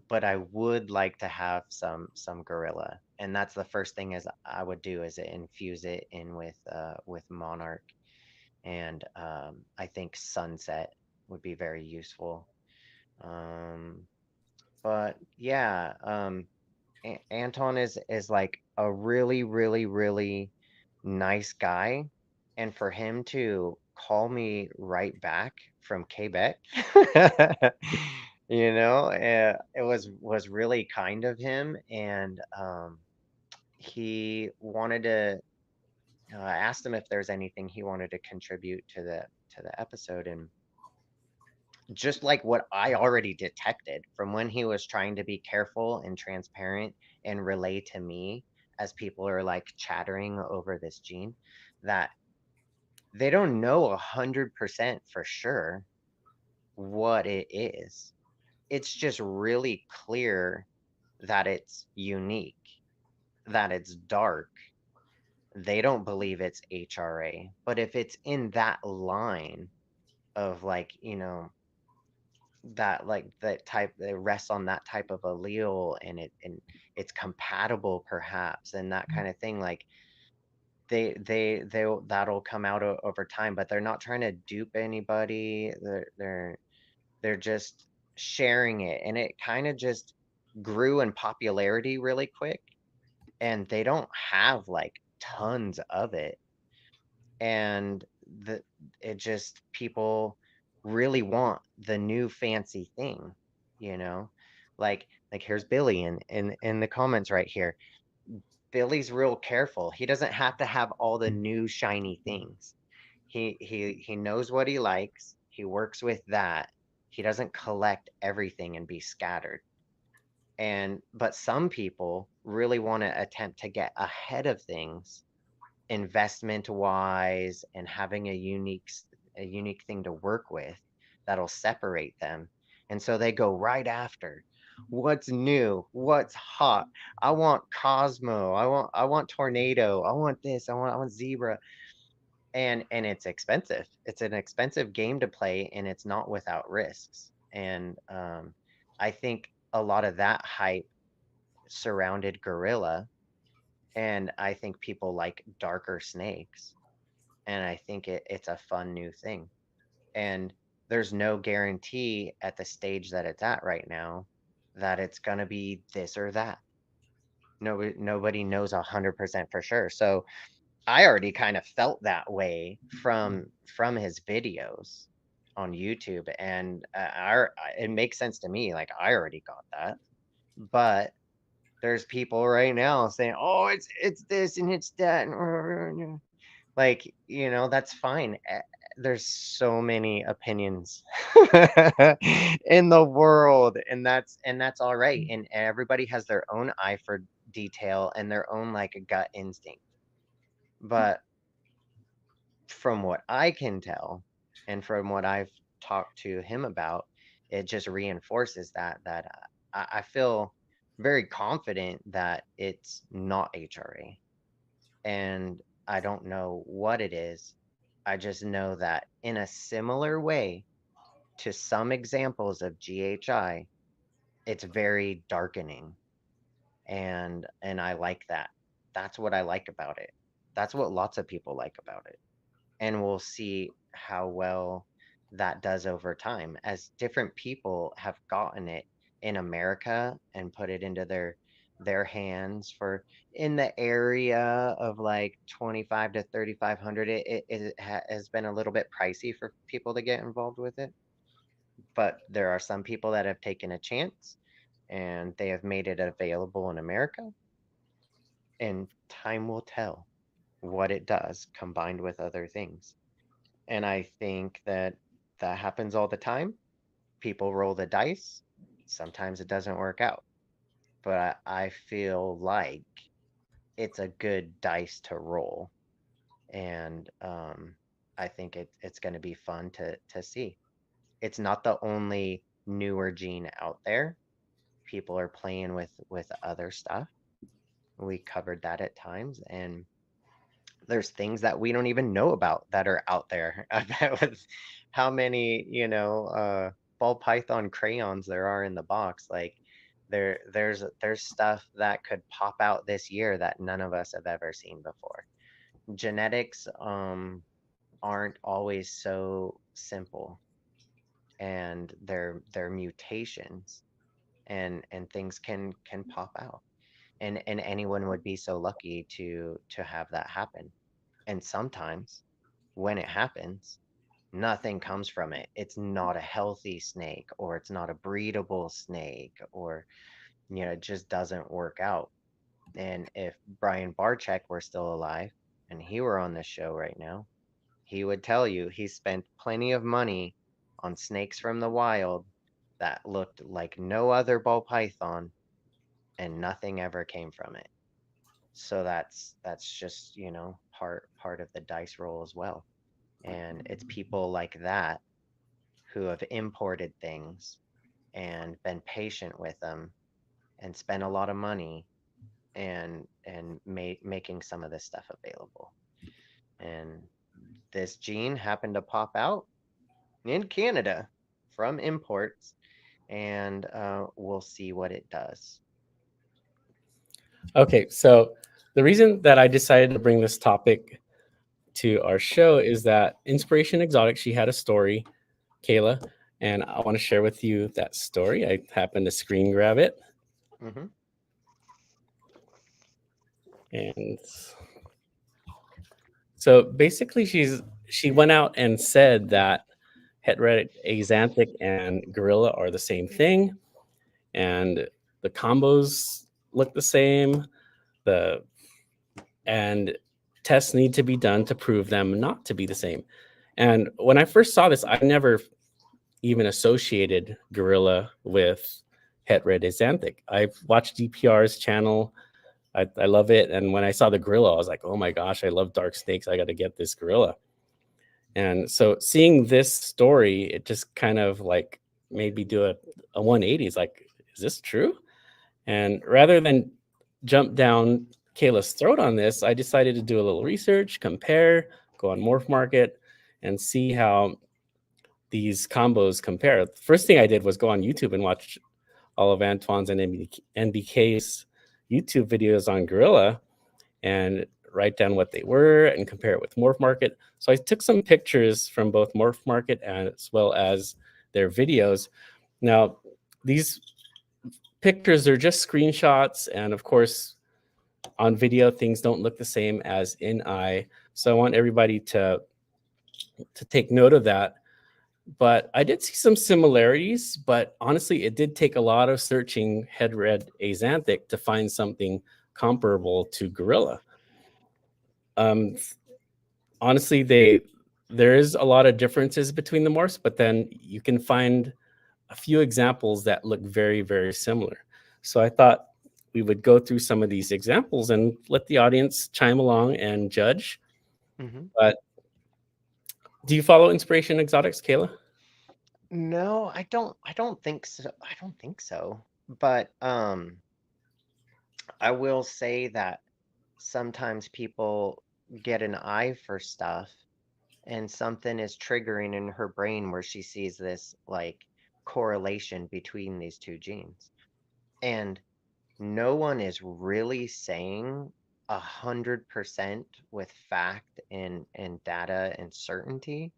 but I would like to have some gorilla, and that's the first thing is I would do is infuse it in with Monarch, and I think Sunset would be very useful. Um, but yeah, Anton is like a really, really, really nice guy, and for him to call me right back from Quebec, it was really kind of him, and he wanted to. I asked him if there's anything he wanted to contribute to the episode, and just like what I already detected from when he was trying to be careful and transparent and relay to me as people are like chattering over this gene, that they don't know 100% for sure what it is. It's just really clear that it's unique, that it's dark. They don't believe it's HRA, but if it's in that line of like, that type that rests on that type of allele, and it's compatible perhaps, and that kind of thing, like that'll come out over time, but they're not trying to dupe anybody. They're just sharing it, and it kind of just grew in popularity really quick, and they don't have like tons of it, and the it just people really want the new fancy thing, you know? Like here's Billy in the comments right here. Billy's real careful. He doesn't have to have all the new shiny things. He knows what he likes. He works with that. He doesn't collect everything and be scattered. And but some people really want to attempt to get ahead of things investment wise, and having a unique thing to work with that'll separate them. And so they go right after what's new, what's hot. I want Cosmo, I want Tornado, I want this, I want Zebra. And it's expensive. It's an expensive game to play, and it's not without risks. And I think a lot of that hype surrounded Gorilla, and I think people like darker snakes, and I think it's a fun new thing. And there's no guarantee at the stage that it's at right now that it's gonna be this or that. Nobody knows 100% for sure. So I already kind of felt that way from his videos on YouTube, and it makes sense to me. Like I already got that, but There's people right now saying, "Oh, it's this and it's that," like, that's fine. There's so many opinions in the world, and that's all right. And everybody has their own eye for detail and their own like gut instinct. But from what I can tell, and from what I've talked to him about, it just reinforces that I feel very confident that it's not HRA, and I don't know what it is. I just know that in a similar way to some examples of GHI, it's very darkening, and I like that. That's what I like about it. That's what lots of people like about it. And we'll see how well that does over time as different people have gotten it in America and put it into their hands for in the area of like 25 to 3500. It has been a little bit pricey for people to get involved with it, but there are some people that have taken a chance and they have made it available in America, and time will tell what it does combined with other things. And I think that that happens all the time. People roll the dice. Sometimes it doesn't work out. But I feel like it's a good dice to roll. And I think it's going to be fun to see. It's not the only newer gene out there. People are playing with other stuff. We covered that at times, and there's things that we don't even know about that are out there about how many, ball python crayons there are in the box. Like there's stuff that could pop out this year that none of us have ever seen before. Genetics aren't always so simple, and they're mutations, and things can pop out. And anyone would be so lucky to have that happen. And sometimes when it happens, nothing comes from it. It's not a healthy snake, or it's not a breedable snake, or, it just doesn't work out. And if Brian Barczyk were still alive and he were on this show right now, he would tell you he spent plenty of money on snakes from the wild that looked like no other ball python, and nothing ever came from it. So that's just, part of the dice roll as well. And it's people like that who have imported things and been patient with them and spent a lot of money and making some of this stuff available. And this gene happened to pop out in Canada from imports, and we'll see what it does. Okay, so the reason that I decided to bring this topic to our show is that Inspiration Exotic, she had a story, Kayla, and I want to share with you that story. I happened to screen grab it. Mm-hmm. And so basically she went out and said that het red axanthic and gorilla are the same thing, and the combos look the same. The and tests need to be done to prove them not to be the same. And when I first saw this, I never even associated gorilla with het red axanthic. I've watched DPR's channel. I love it. And when I saw the gorilla, I was like, oh my gosh, I love dark snakes. I got to get this gorilla. And so seeing this story, it just kind of like made me do a 180. It's like, is this true? And rather than jump down Kayla's throat on this, I decided to do a little research, compare, go on Morph Market, and see how these combos compare. The first thing I did was go on YouTube and watch all of Antoine's and NBK's YouTube videos on gorilla and write down what they were and compare it with Morph Market. So I took some pictures from both Morph Market as well as their videos. Now, these pictures are just screenshots, and of course, on video, things don't look the same as in eye. So I want everybody to take note of that. but I did see some similarities. But honestly, it did take a lot of searching head red Axanthic to find something comparable to gorilla. Um, honestly, there is a lot of differences between the morphs, but then you can find a few examples that look very, very similar. So I thought we would go through some of these examples and let the audience chime along and judge. Hmm. But do you follow Inspiration Exotics, Kayla? No, I don't think so. I don't think so. But I will say that sometimes people get an eye for stuff and something is triggering in her brain where she sees this like correlation between these two genes. And no one is really saying 100% with fact and data and certainty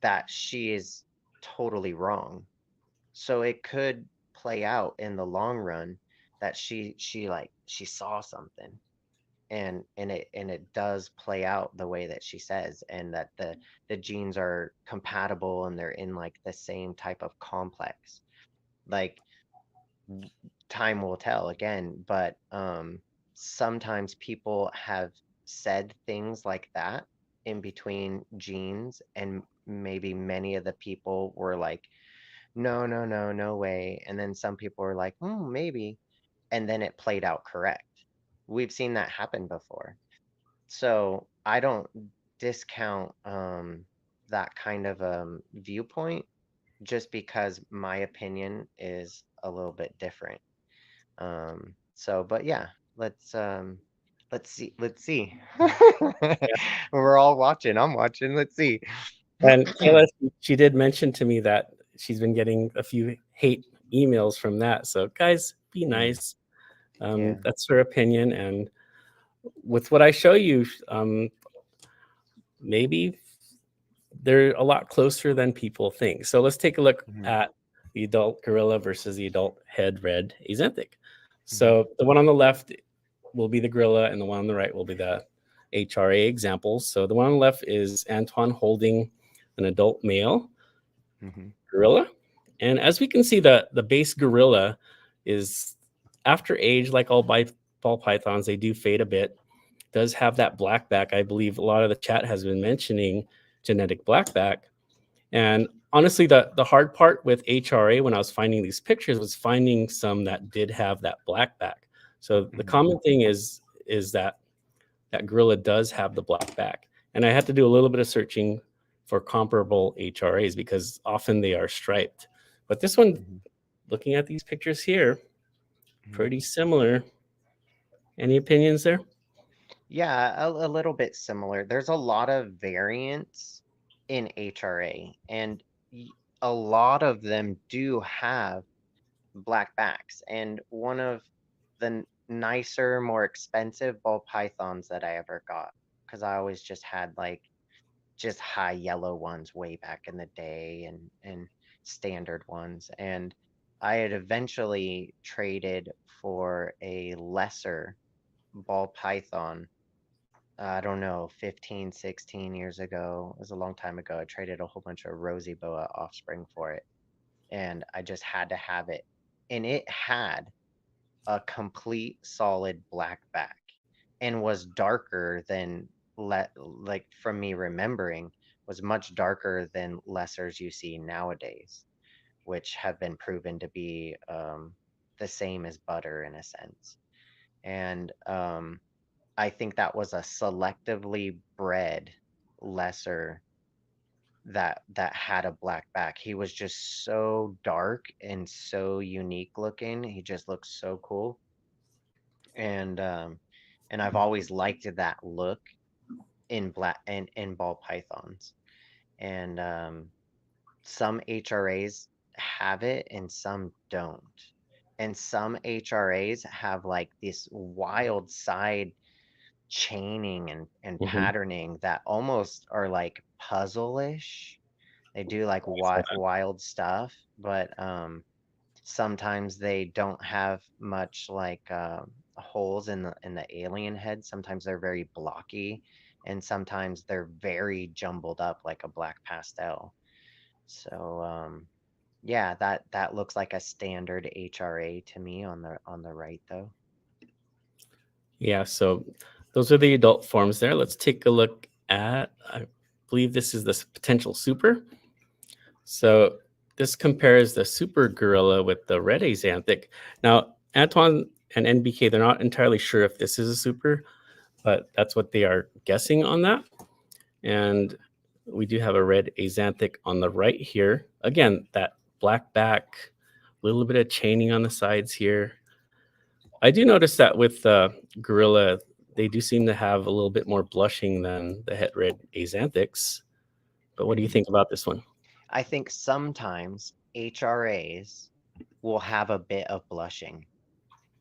that she is totally wrong. So it could play out in the long run that she saw something and it does play out the way that she says, and that the genes are compatible and they're in like the same type of complex. Like time will tell again, but sometimes people have said things like that in between genes, and maybe many of the people were like, no, no, no, no way. And then some people were like, maybe. And then it played out correct. We've seen that happen before. So I don't discount that kind of viewpoint just because my opinion is a little bit different. So, but yeah, let's see, let's see. We're all watching. I'm watching. Let's see. And Kayla, she did mention to me that she's been getting a few hate emails from that. So, guys, be Mm, nice. yeah. That's her opinion. And with what I show you, maybe they're a lot closer than people think. So, let's take a look Hmm. at the adult gorilla versus the adult head red Axanthic. Hmm. So, the one on the left will be the gorilla, and the one on the right will be the HRA examples. So, the one on the left is Antoine holding an adult male Hmm. gorilla. And as we can see, the base gorilla is after age, like all ball pythons, they do fade a bit. Does have that black back. I believe a lot of the chat has been mentioning genetic black back. And honestly, the hard part with HRA when I was finding these pictures was finding some that did have that black back. So the Hmm. common thing is that that gorilla does have the black back. And I had to do a little bit of searching for comparable HRAs because often they are striped. But this one, Hmm. looking at these pictures here, Hmm. pretty similar. Any opinions there? Yeah, a little bit similar. There's a lot of variants in HRA, and a lot of them do have black backs. And one of the nicer, more expensive ball pythons that I ever got, because I always just had like just high yellow ones way back in the day and standard ones. And I had eventually traded for a lesser ball python. I don't know, 15, 16 years ago. It was a long time ago. I traded a whole bunch of rosy boa offspring for it, and I just had to have it. And it had a complete solid black back and was darker than like from me remembering, was much darker than lessers you see nowadays, which have been proven to be the same as butter in a sense. And I think that was a selectively bred lesser that had a black back. He was just so dark and so unique looking. He just looked so cool. And and I've always liked that look in black and in ball pythons. And some HRAs have it and some don't. And some HRAs have like this wild side chaining and Mhm. patterning that almost are like puzzle-ish. They do like wild stuff, but sometimes they don't have much like holes in the alien head. Sometimes they're very blocky, and sometimes they're very jumbled up like a black pastel. So yeah, that looks like a standard HRA to me on the right though. Yeah, so those are the adult forms there. Let's take a look at, I believe this is the potential super. So this compares the super gorilla with the red axanthic. Now, Antoine and NBK, they're not entirely sure if this is a super, but that's what they are guessing on that. And we do have a red axanthic on the right here. Again, that black back, a little bit of chaining on the sides here. I do notice that with gorilla, they do seem to have a little bit more blushing than the het red axanthics. But what do you Mhm. think about this one? I think sometimes HRAs will have a bit of blushing,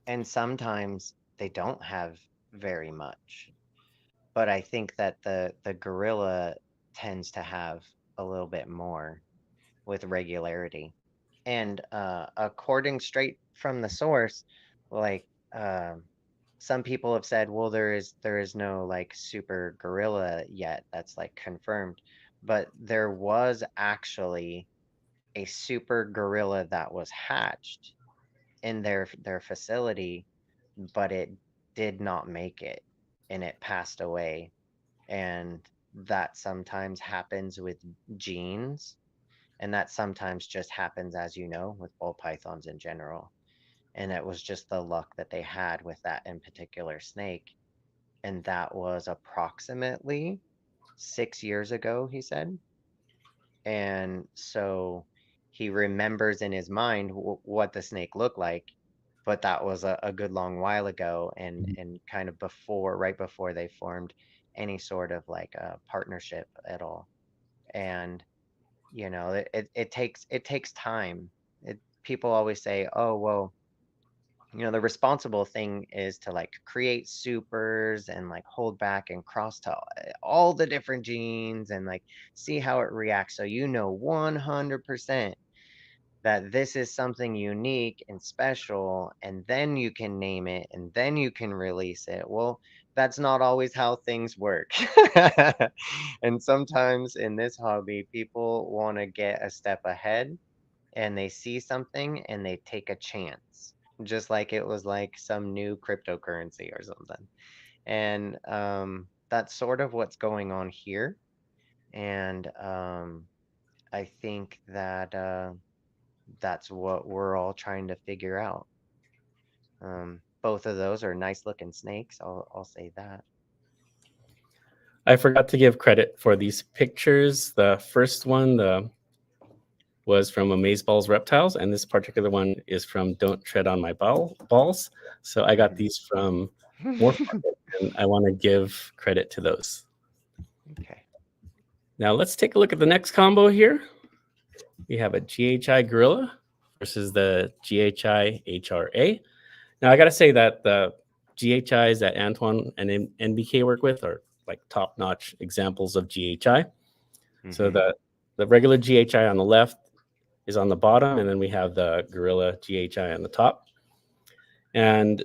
and sometimes they don't have very much. But I think that the gorilla tends to have a little bit more with regularity. And according straight from the source, like some people have said, well, there is no like super gorilla yet that's like confirmed, but there was actually a super gorilla that was hatched in their facility, but it did not make it and it passed away. And that sometimes happens with genes, and that sometimes just happens, as you know, with ball pythons in general. And it was just the luck that they had with that in particular snake. And that was approximately 6 years ago, he said. And so he remembers in his mind what the snake looked like, but that was a good long while ago, and kind of before, right before they formed any sort of like a partnership at all. And it takes time. People always say, oh well, the responsible thing is to like create supers and like hold back and cross to all the different genes and like see how it reacts, so 100% that this is something unique and special, and then you can name it and then you can release it. Well, that's not always how things work. And sometimes in this hobby, people want to get a step ahead, and they see something and they take a chance, just like it was like some new cryptocurrency or something. And that's sort of what's going on here. And I think that that's what we're all trying to figure out. Both of those are nice looking snakes. I'll say that. I forgot to give credit for these pictures. The first one was from Amazeballs Reptiles, and this particular one is from Don't Tread on My Balls. So I got these from Morph, and I want to give credit to those. Okay. Now let's take a look at the next combo here. We have a GHI Gorilla versus the GHI HRA. Now I got to say that the GHIs that Antoine and NBK work with are like top-notch examples of GHI. So Mm-hmm. the regular GHI on the left is on the bottom, and then we have the Gorilla GHI on the top. And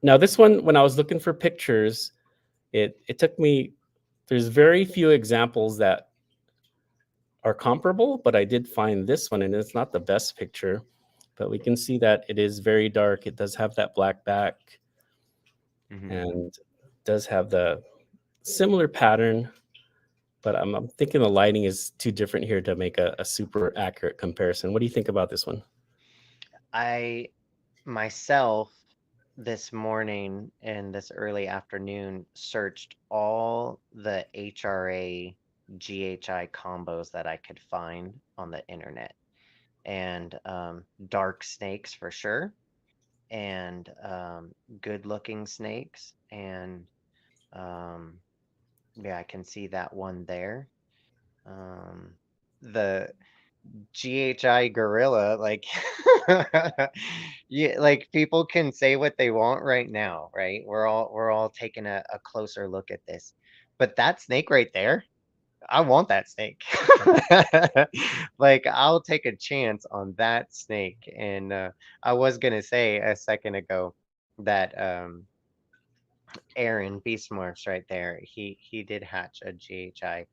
now this one, when I was looking for pictures, it took me. There's very few examples that are comparable, but I did find this one, and it's not the best picture, but we can see that it is very dark. It does have that black back Mm-hmm. and does have the similar pattern, but I'm thinking the lighting is too different here to make a super accurate comparison. What do you think about this one? I myself this morning and this early afternoon searched all the HRA GHI combos that I could find on the internet, and dark snakes for sure, and good looking snakes, and um, yeah, I can see that one there. Um, the GHI gorilla, like, yeah, like people can say what they want right now, right? We're all taking a closer look at this. But that snake right there, I want that snake. Like, I'll take a chance on that snake. And I was gonna say a second ago that Aaron Beast Morphs right there, he did hatch a GHI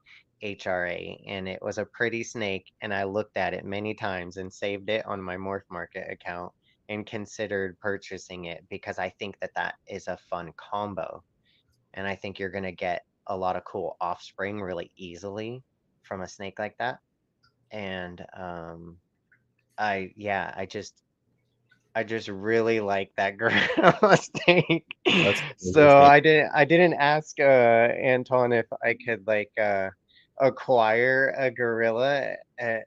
HRA, and it was a pretty snake, and I looked at it many times and saved it on my Morph Market account and considered purchasing it because I think that that is a fun combo, and I think you're gonna get a lot of cool offspring really easily from a snake like that. And yeah, I just really like that gorilla snake. That's So interesting. I didn't ask Anton if I could like acquire a gorilla at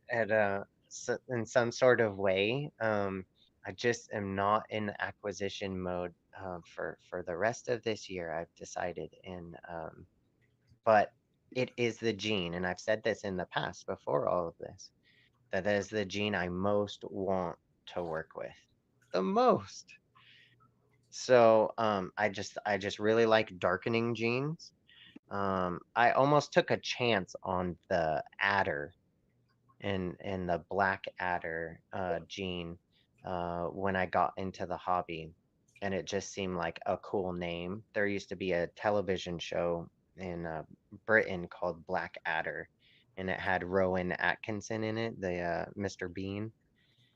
in some sort of way. I just am not in acquisition mode for the rest of this year, I've decided. And but it is the gene, and I've said this in the past before all of this, that is the gene I most want to work with. The most. So I just really like darkening genes. I almost took a chance on the adder and the black adder gene when I got into the hobby, and it just seemed like a cool name. There used to be a television show in Britain called Black Adder, and it had Rowan Atkinson in it, the Mr. Bean.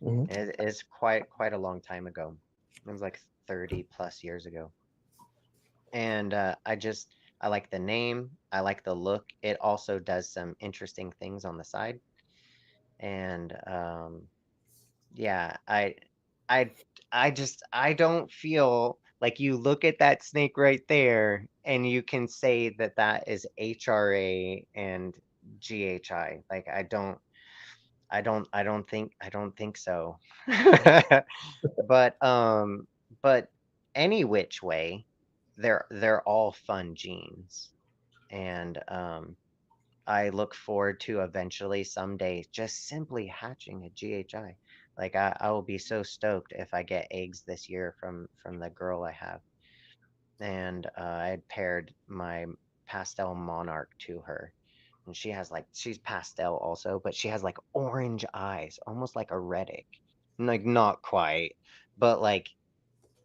Mhm. It is quite a long time ago. It was like 30 plus years ago. And I like the name, I like the look. It also does some interesting things on the side. And yeah, I I don't feel like you look at that snake right there and you can say that that is HRA and GHI. Like I don't think so. But but any which way, they're all fun genes. And I look forward to eventually someday just simply hatching a GHI. Like I will be so stoked if I get eggs this year from the girl I have. And I had paired my pastel monarch to her. And she has like she's pastel also, but she has like orange eyes, almost like a Reddick. Like not quite, but like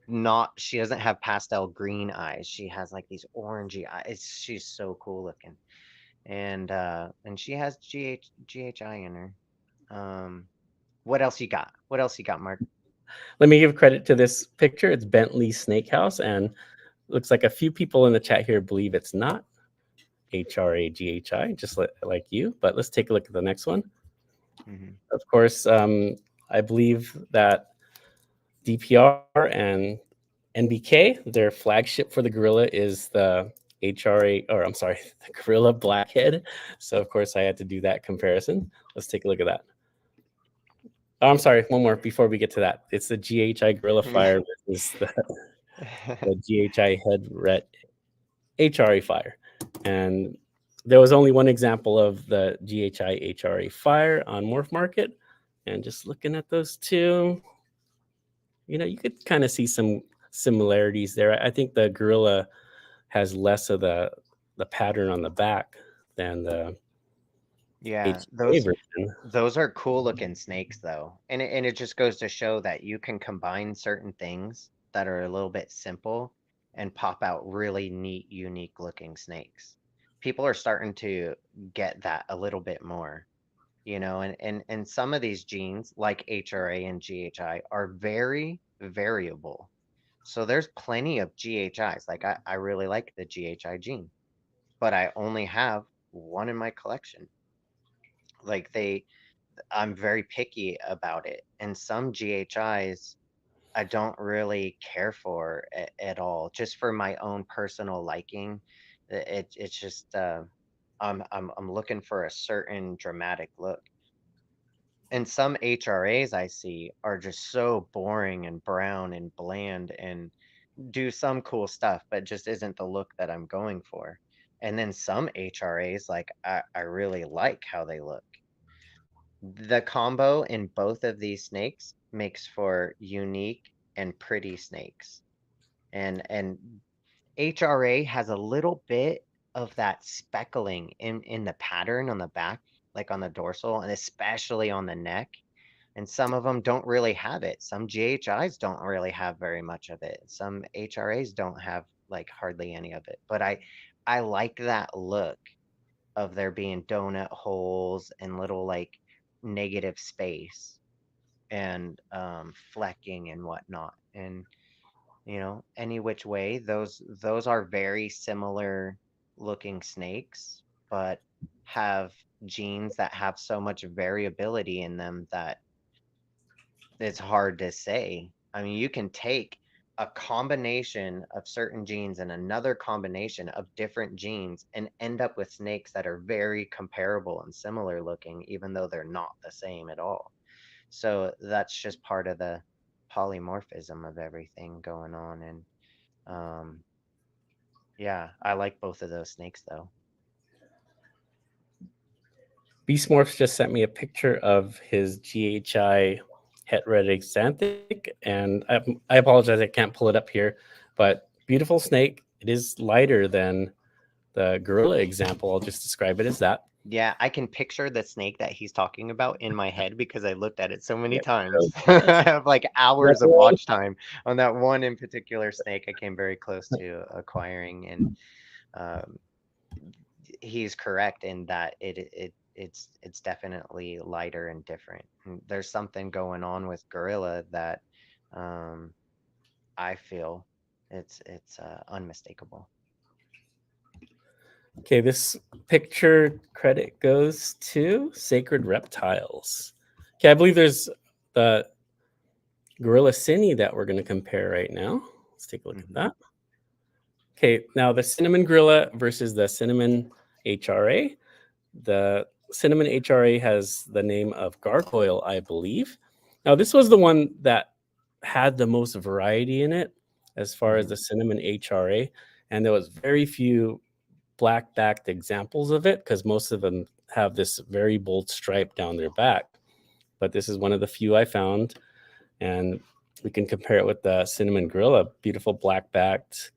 not she doesn't have pastel green eyes. She has like these orangey eyes. She's so cool looking. And she has GHI in her. What else you got? What else you got, Mark? Let me give credit to this picture. It's Bentley Snake House, and looks like a few people in the chat here believe it's not HRAGHI, just like you. But let's take a look at the next one. Hmm. Of course, I believe that DPR and NBK, their flagship for the gorilla is the HRA, or I'm sorry, the gorilla blackhead. So of course I had to do that comparison. Let's take a look at that. Oh, I'm sorry, one more before we get to that. It's the GHI gorilla fire versus the GHI head ret HRA fire. And there was only one example of the GHI HRA fire on Morph Market. And just looking at those two, you could kind of see some similarities there. I think the gorilla has less of the pattern on the back than the Yeah, HRA version. those are cool looking snakes though. And it just goes to show that you can combine certain things that are a little bit simple and pop out really neat, unique looking snakes. People are starting to get that a little bit more, you know, and some of these genes, like HRA and GHI, are very variable. So there's plenty of GHIs. Like I really like the GHI gene, but I only have one in my collection. Like I'm very picky about it. And some GHIs I don't really care for at all, just for my own personal liking. It's just I'm looking for a certain dramatic look. And some HRAs I see are just so boring and brown and bland and do some cool stuff, but just isn't the look that I'm going for. And then some HRAs, like I really like how they look. The combo in both of these snakes makes for unique and pretty snakes. And HRA has a little bit of that speckling in the pattern on the back, like on the dorsal, and especially on the neck. And some of them don't really have it. Some GHIs don't really have very much of it. Some HRAs don't have like hardly any of it. But I like that look. of there being donut holes and little like negative space and flecking and whatnot. And any which way, those are very similar looking snakes, but have genes that have so much variability in them that it's hard to say. I mean, you can take a combination of certain genes and another combination of different genes and end up with snakes that are very comparable and similar looking, even though they're not the same at all. So that's just part of the polymorphism of everything going on. And um, yeah, I like both of those snakes though. Beast Morphs just sent me a picture of his GHI het red Axanthic, and I apologize, I can't pull it up here, but beautiful snake. It is lighter than the gorilla example. I'll just describe it as that. Yeah, I can picture the snake that he's talking about in my head because I looked at it so many Yeah, times. I have like hours of so watch time on that one in particular snake I came very close to acquiring, and um, he's correct in that it's definitely lighter and different. And there's something going on with gorilla that um, I feel it's unmistakable. okay, this picture credit goes to Sacred Reptiles. Okay, I believe there's the gorilla cine that we're going to compare right now. Let's take a look at that. Okay, now the cinnamon gorilla versus the cinnamon HRA. The cinnamon HRA has the name of gargoyle, I believe. Now, this was the one that had the most variety in it as far as the cinnamon HRA, and there was very few black-backed examples of it because most of them have this very bold stripe down their back. But this is one of the few I found, and we can compare it with the cinnamon gorilla, beautiful black-backed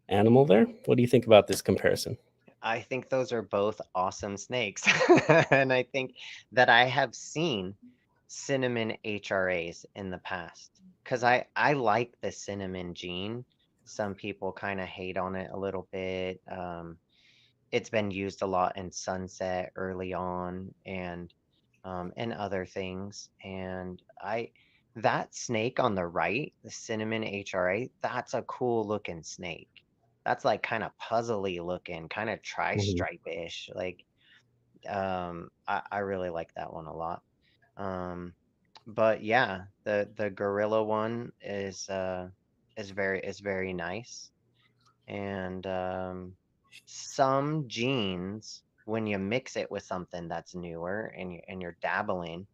animal there. What do you think about this comparison? I think those are both awesome snakes. And I think that I have seen cinnamon HRAs in the past because I like the cinnamon gene. Some people kind of hate on it a little bit. It's been used a lot in Sunset early on and other things. And that snake on the right, the cinnamon HRA, that's a cool looking snake. That's like kind of puzzly looking, kind of Mhm. tri-stripe-ish. Like I really like that one a lot. Um but yeah, the gorilla one is very nice. And some genes, when you mix it with something that's newer and you're dabbling,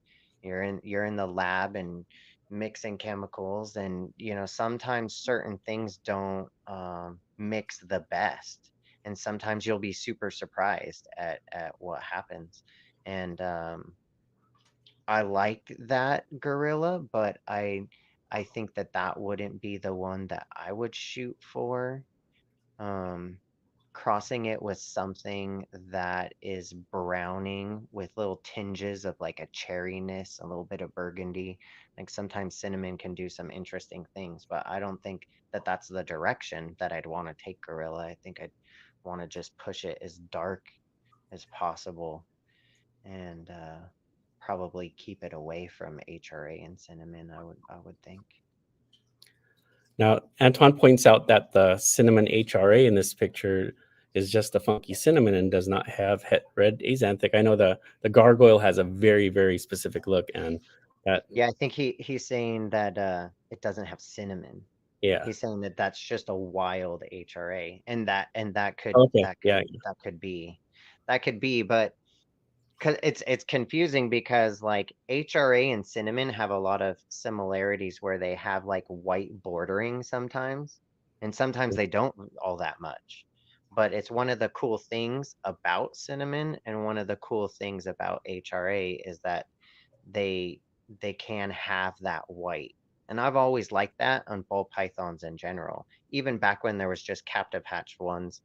you're in the lab and mixing chemicals, and sometimes certain things don't mix the best, and sometimes you'll be super surprised at what happens. And I like that gorilla, but I think that wouldn't be the one that I would shoot for. Um, Crossing it with something that is browning with little tinges of like a cherryness, a little bit of burgundy. Like sometimes cinnamon can do some interesting things, but I don't think that that's the direction that I'd want to take gorilla. I think I'd want to just push it as dark as possible and probably keep it away from HRA and cinnamon, I would think. Now, Antoine points out that the cinnamon HRA in this picture is just a funky cinnamon and does not have het red axanthic. I know the gargoyle has a very, very specific look, and that, Yeah, I think he's saying that it doesn't have cinnamon. yeah. He's saying that that's just a wild HRA, and that could Okay, that yeah. could that could be but because it's confusing because like HRA and cinnamon have a lot of similarities where they have like white bordering sometimes, and sometimes they don't all that much. But it's one of the cool things about cinnamon, and one of the cool things about HRA is that they they can have that white. And I've always liked that on ball pythons in general. Even back when there was just captive hatched ones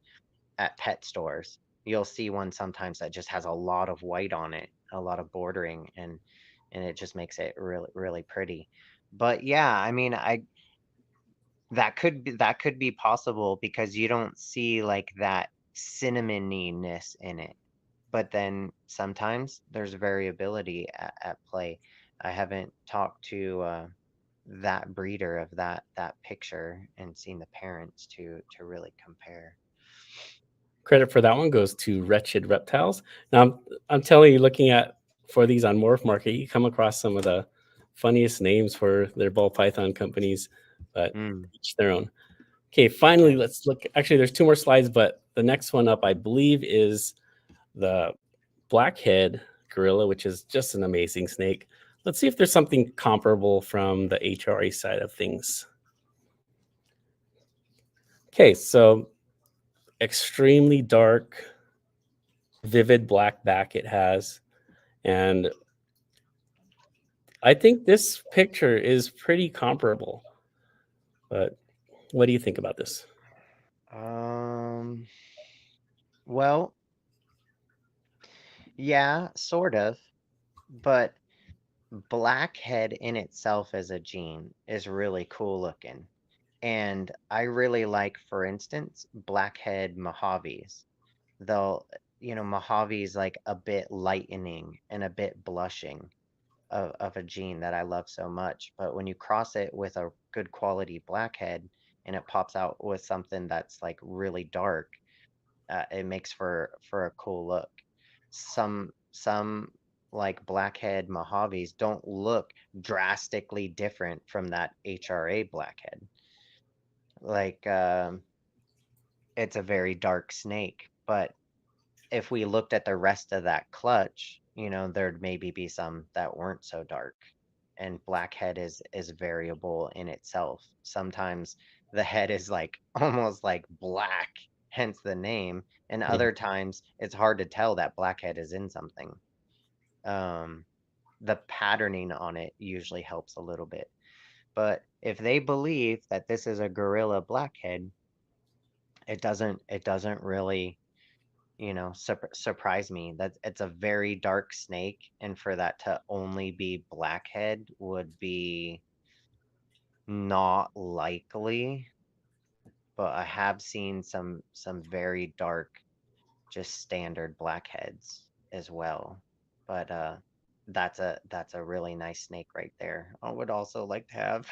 at pet stores, you'll see one sometimes that just has a lot of white on it, a lot of bordering, and it just makes it really really pretty. But yeah, I mean, I that could be possible because you don't see like that cinnamoniness in it. but then sometimes there's variability at play. I haven't talked to that breeder of that picture and seen the parents to really compare. Credit for that one goes to Wretched Reptiles. Now, I'm telling you, looking at for these on Morph Market, you come across some of the funniest names for their ball python companies, but Mm, each their own. Okay, finally, yeah. let's look. Actually, there's two more slides, but the next one up, I believe, is the blackhead gorilla, which is just an amazing snake. Let's see if there's something comparable from the HRA side of things. Okay, so extremely dark, vivid black back it has. And I think this picture is pretty comparable. But what do you think about this? Um, well, yeah, sort of, but blackhead in itself as a gene is really cool looking. And I really like, for instance, blackhead Mojaves. They'll, Mojave's like a bit lightening and a bit blushing of a gene that I love so much. But when you cross it with a good quality blackhead and it pops out with something that's like really dark, it makes for a cool look. Some like blackhead Mojaves don't look drastically different from that HRA blackhead. Like it's a very dark snake, but if we looked at the rest of that clutch, there'd maybe be some that weren't so dark. And blackhead is variable in itself. Sometimes the head is like almost like black, hence the name. And Mhm. other times it's hard to tell that blackhead is in something. Um, the patterning on it usually helps a little bit. But if they believe that this is a gorilla blackhead, it doesn't really surprise me. That it's a very dark snake, and for that to only be blackhead would be not likely. But I have seen some very dark, just standard blackheads as well. But that's a really nice snake right there. I would also like to have.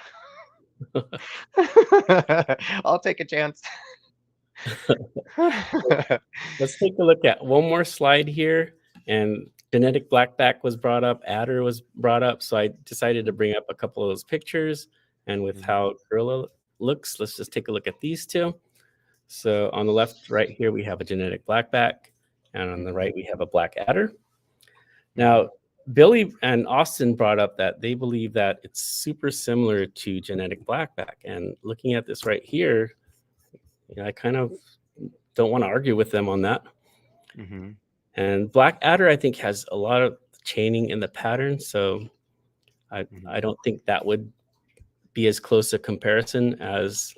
I'll take a chance. Let's take a look at one more slide here. And genetic blackback was brought up, adder was brought up. So I decided to bring up a couple of those pictures. And with Mhm, how gorilla looks, let's just take a look at these two. So on the left, right here, we have a genetic blackback. And on the mhm, right, we have a black adder. mhm, Now, Billy and Austin brought up that they believe that it's super similar to genetic blackback. And looking at this right here, I kind of don't want to argue with them on that. mhm, And Black Adder, I think, has a lot of chaining in the pattern. So I mhm. don't think that would be as close a comparison as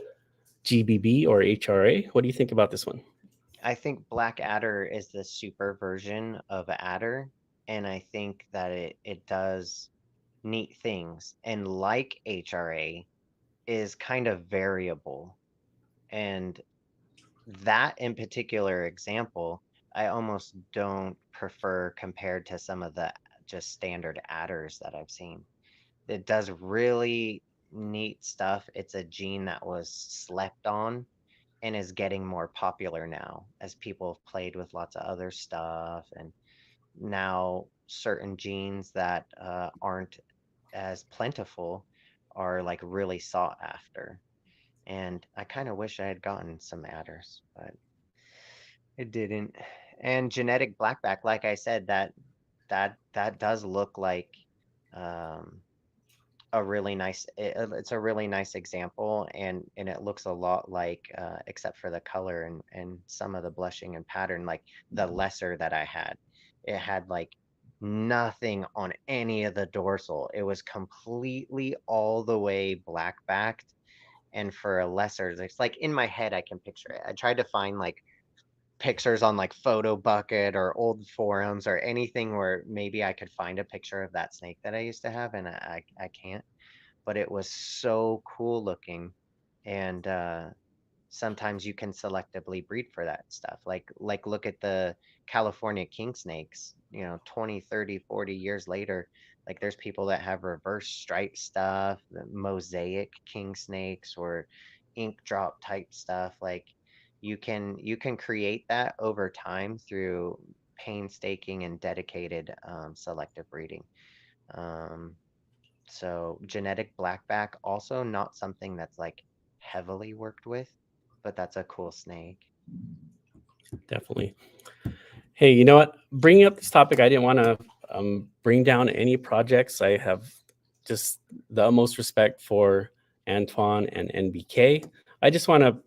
GBB or HRA. What do you think about this one? I think Black Adder is the super version of Adder, and I think that it does neat things. And like HRA, is kind of variable. And that in particular example, I almost don't prefer compared to some of the just standard adders that I've seen. It does really neat stuff. It's a gene that was slept on and is getting more popular now as people have played with lots of other stuff. And now certain genes that aren't as plentiful are like really sought after. And I kind of wish I had gotten some adders, but it didn't. And genetic blackback, like I said, that does look like um, a really nice. It's a really nice example, and it looks a lot like, except for the color and some of the blushing and pattern, like the lesser that I had. It had like nothing on any of the dorsal. It was completely all the way black backed, and for a lesser, it's like in my head I can picture it. I tried to find like pictures on like Photo Bucket or old forums or anything where maybe I could find a picture of that snake that I used to have, and I can't. But it was so cool looking, and sometimes you can selectively breed for that stuff. Like look at the California king snakes, 20, 30, 40 years later, like there's people that have reverse stripe stuff, the mosaic king snakes or ink drop type stuff. Like you can create that over time through painstaking and dedicated selective breeding. Um, so genetic blackback also not something that's like heavily worked with, but that's a cool snake. Definitely. Hey, you know what? Bringing up this topic, I didn't want to bring down any projects. I have just the utmost respect for Antoine and NBK. I just want to,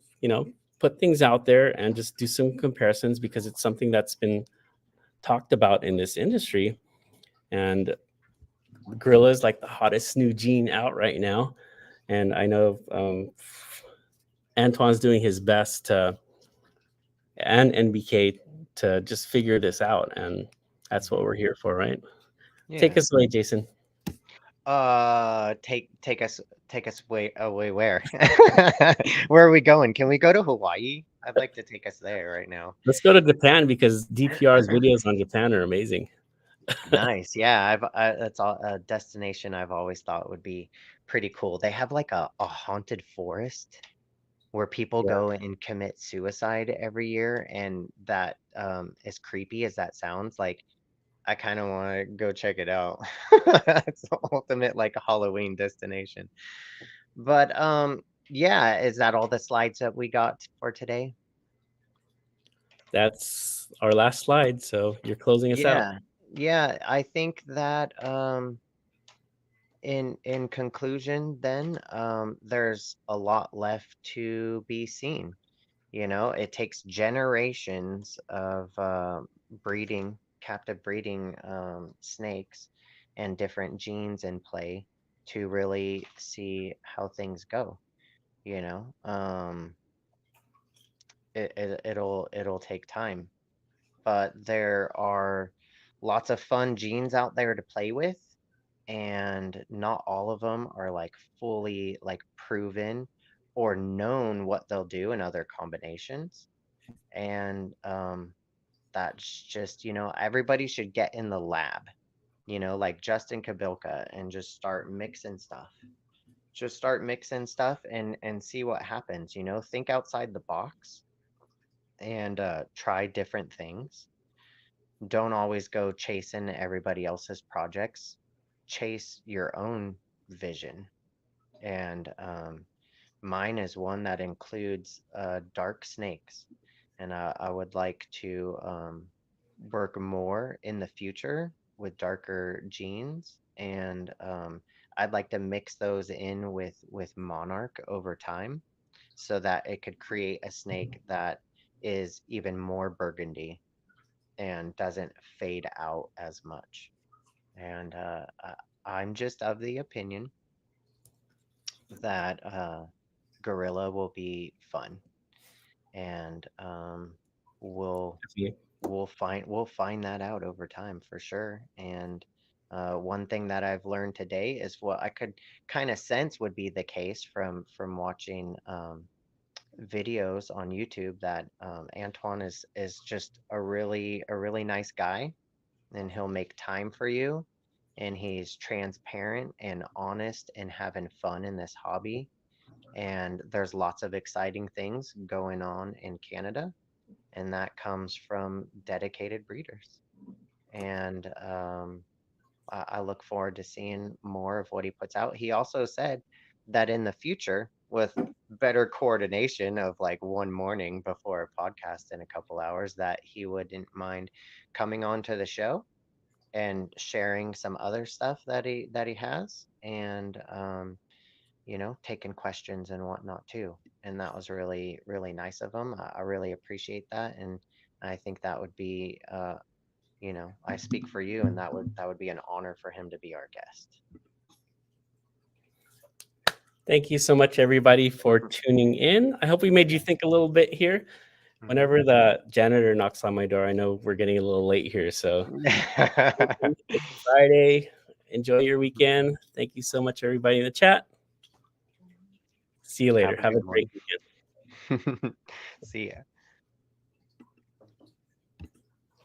put things out there and just do some comparisons because it's something that's been talked about in this industry. And Gorilla is like the hottest new gene out right now. And I know Antoine's doing his best to, and NBK to just figure this out. And that's what Mhm. we're here for, right? Take Yeah. us away, Jason. Take us away where? Where are we going? Can we go to Hawaii? I'd like to take us there right now. Let's go to Japan because DPR's videos on Japan are amazing. Nice. Yeah, that's a destination I've always thought would be pretty cool. They have like a haunted forest where people Yeah, go and commit suicide every year, and that as creepy as that sounds, like I kind of want to go check it out. It's the ultimate like Halloween destination. But yeah, is that all the slides that we got for today? that's our last slide. So you're closing us out. Yeah. Yeah, I think that in conclusion then there's a lot left to be seen. It takes generations of captive breeding snakes and different genes in play to really see how things go. You know, it'll take time, but there are lots of fun genes out there to play with, and not all of them are like fully like proven or known what they'll do in other combinations. And that's just, everybody should get in the lab, like Justin Kabilka, and just start mixing stuff. Just start mixing stuff and see what happens, think outside the box and try different things. Don't always go chasing everybody else's projects. Chase your own vision. And mine is one that includes dark snakes. And I would like to work more in the future with darker genes. And I'd like to mix those in with Monarch over time so that it could create a snake that is even more burgundy and doesn't fade out as much. And I'm just of the opinion that Gorilla will be fun, and we'll we'll find that out over time for sure. And one thing that I've learned today is what I could kind of sense would be the case from watching videos on YouTube that Antoine is just a really nice guy, and he'll make time for you, and he's transparent and honest and having fun in this hobby. And there's lots of exciting things going on in Canada, and that comes from dedicated breeders. And I look forward to seeing more of what he puts out. He also said that in the future, with better coordination of like one morning before a podcast in a couple hours, that he wouldn't mind coming on to the show and sharing some other stuff that he has, and taking questions and whatnot too. And that was really really nice of him. I really appreciate that, and I think that would be I speak for you, and that would be an honor for him to be our guest. Thank you so much, everybody, for tuning in. I hope we made you think a little bit here. Mhm. Whenever the janitor knocks on my door, I know we're getting a little late here. So it's Friday. Enjoy your weekend. Thank you so much, everybody in the chat. See you later. Have a Have a good great one. weekend. See ya.